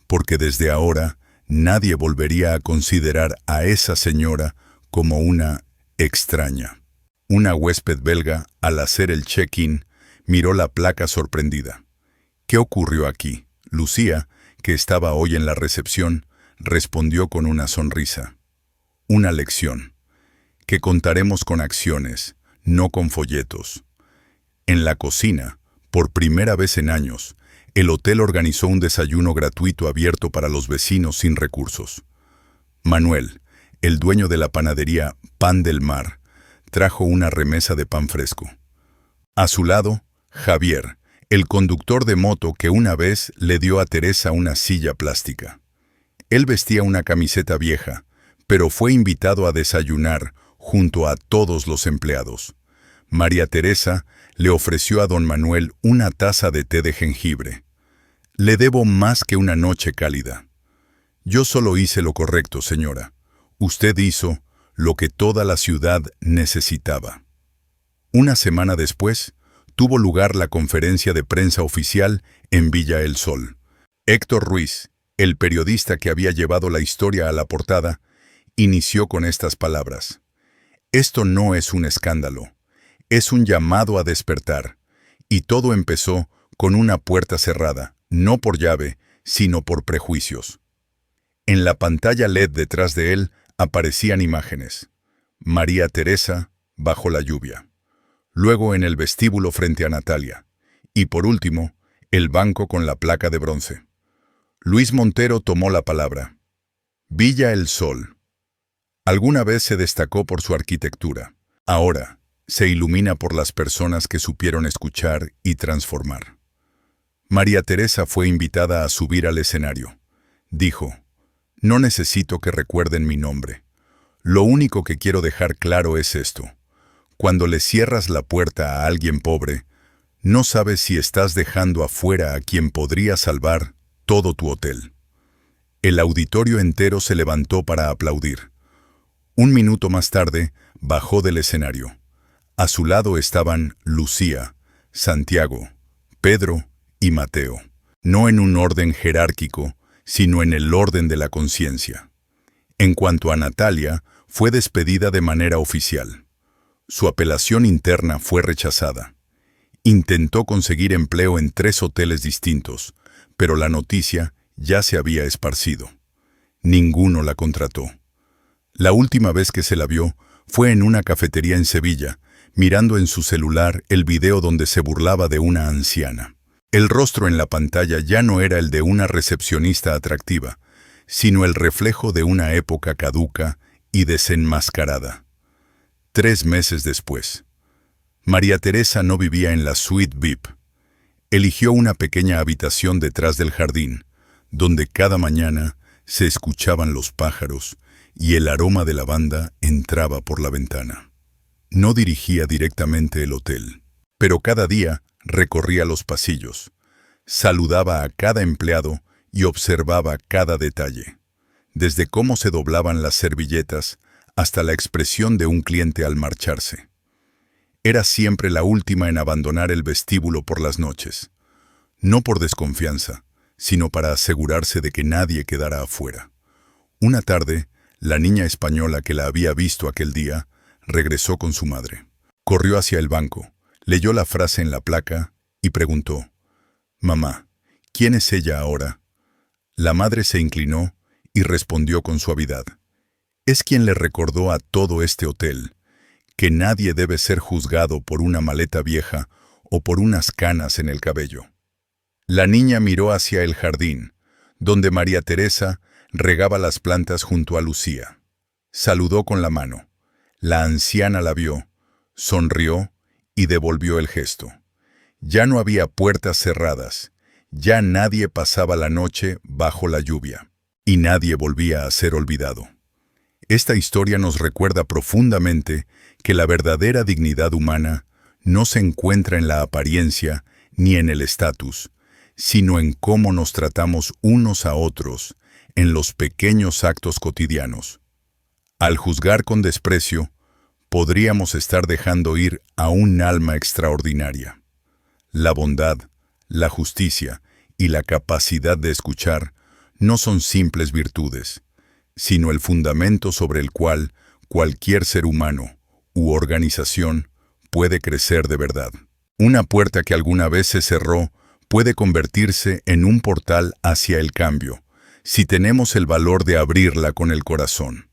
porque desde ahora nadie volvería a considerar a esa señora como una extraña. Una huésped belga, al hacer el check-in, miró la placa sorprendida. ¿Qué ocurrió aquí? Lucía, que estaba hoy en la recepción, respondió con una sonrisa. Una lección, que contaremos con acciones, no con folletos. En la cocina, por primera vez en años, el hotel organizó un desayuno gratuito abierto para los vecinos sin recursos. Manuel, el dueño de la panadería Pan del Mar, trajo una remesa de pan fresco. A su lado, Javier, el conductor de moto que una vez le dio a Teresa una silla plástica. Él vestía una camiseta vieja, pero fue invitado a desayunar junto a todos los empleados. María Teresa le ofreció a don Manuel una taza de té de jengibre. Le debo más que una noche cálida. Yo solo hice lo correcto, señora. Usted hizo lo que toda la ciudad necesitaba. Una semana después, tuvo lugar la conferencia de prensa oficial en Villa El Sol. Héctor Ruiz, el periodista que había llevado la historia a la portada, inició con estas palabras. Esto no es un escándalo, es un llamado a despertar. Y todo empezó con una puerta cerrada, no por llave, sino por prejuicios. En la pantalla LED detrás de él aparecían imágenes. María Teresa bajo la lluvia. Luego en el vestíbulo frente a Natalia. Y por último, el banco con la placa de bronce. Luis Montero tomó la palabra. Villa El Sol. Alguna vez se destacó por su arquitectura. Ahora se ilumina por las personas que supieron escuchar y transformar. María Teresa fue invitada a subir al escenario. Dijo, no necesito que recuerden mi nombre. Lo único que quiero dejar claro es esto. Cuando le cierras la puerta a alguien pobre, no sabes si estás dejando afuera a quien podría salvar todo tu hotel. El auditorio entero se levantó para aplaudir. Un minuto más tarde, bajó del escenario. A su lado estaban Lucía, Santiago, Pedro y Mateo. No en un orden jerárquico, sino en el orden de la conciencia. En cuanto a Natalia, fue despedida de manera oficial. Su apelación interna fue rechazada. Intentó conseguir empleo en 3 hoteles distintos, pero la noticia ya se había esparcido. Ninguno la contrató. La última vez que se la vio fue en una cafetería en Sevilla, mirando en su celular el video donde se burlaba de una anciana. El rostro en la pantalla ya no era el de una recepcionista atractiva, sino el reflejo de una época caduca y desenmascarada. 3 meses después. María Teresa no vivía en la suite VIP. Eligió una pequeña habitación detrás del jardín, donde cada mañana se escuchaban los pájaros y el aroma de lavanda entraba por la ventana. No dirigía directamente el hotel, pero cada día recorría los pasillos, saludaba a cada empleado y observaba cada detalle, desde cómo se doblaban las servilletas hasta la expresión de un cliente al marcharse. Era siempre la última en abandonar el vestíbulo por las noches, no por desconfianza, sino para asegurarse de que nadie quedara afuera. Una tarde, la niña española que la había visto aquel día regresó con su madre. Corrió hacia el banco, leyó la frase en la placa y preguntó, «Mamá, ¿quién es ella ahora?» La madre se inclinó y respondió con suavidad, «Es quien le recordó a todo este hotel que nadie debe ser juzgado por una maleta vieja o por unas canas en el cabello». La niña miró hacia el jardín, donde María Teresa regaba las plantas junto a Lucía. Saludó con la mano. La anciana la vio, sonrió y devolvió el gesto. Ya no había puertas cerradas, ya nadie pasaba la noche bajo la lluvia, y nadie volvía a ser olvidado. Esta historia nos recuerda profundamente que la verdadera dignidad humana no se encuentra en la apariencia ni en el estatus, sino en cómo nos tratamos unos a otros en los pequeños actos cotidianos. Al juzgar con desprecio, podríamos estar dejando ir a un alma extraordinaria. La bondad, la justicia y la capacidad de escuchar no son simples virtudes, sino el fundamento sobre el cual cualquier ser humano u organización puede crecer de verdad. Una puerta que alguna vez se cerró puede convertirse en un portal hacia el cambio, si tenemos el valor de abrirla con el corazón.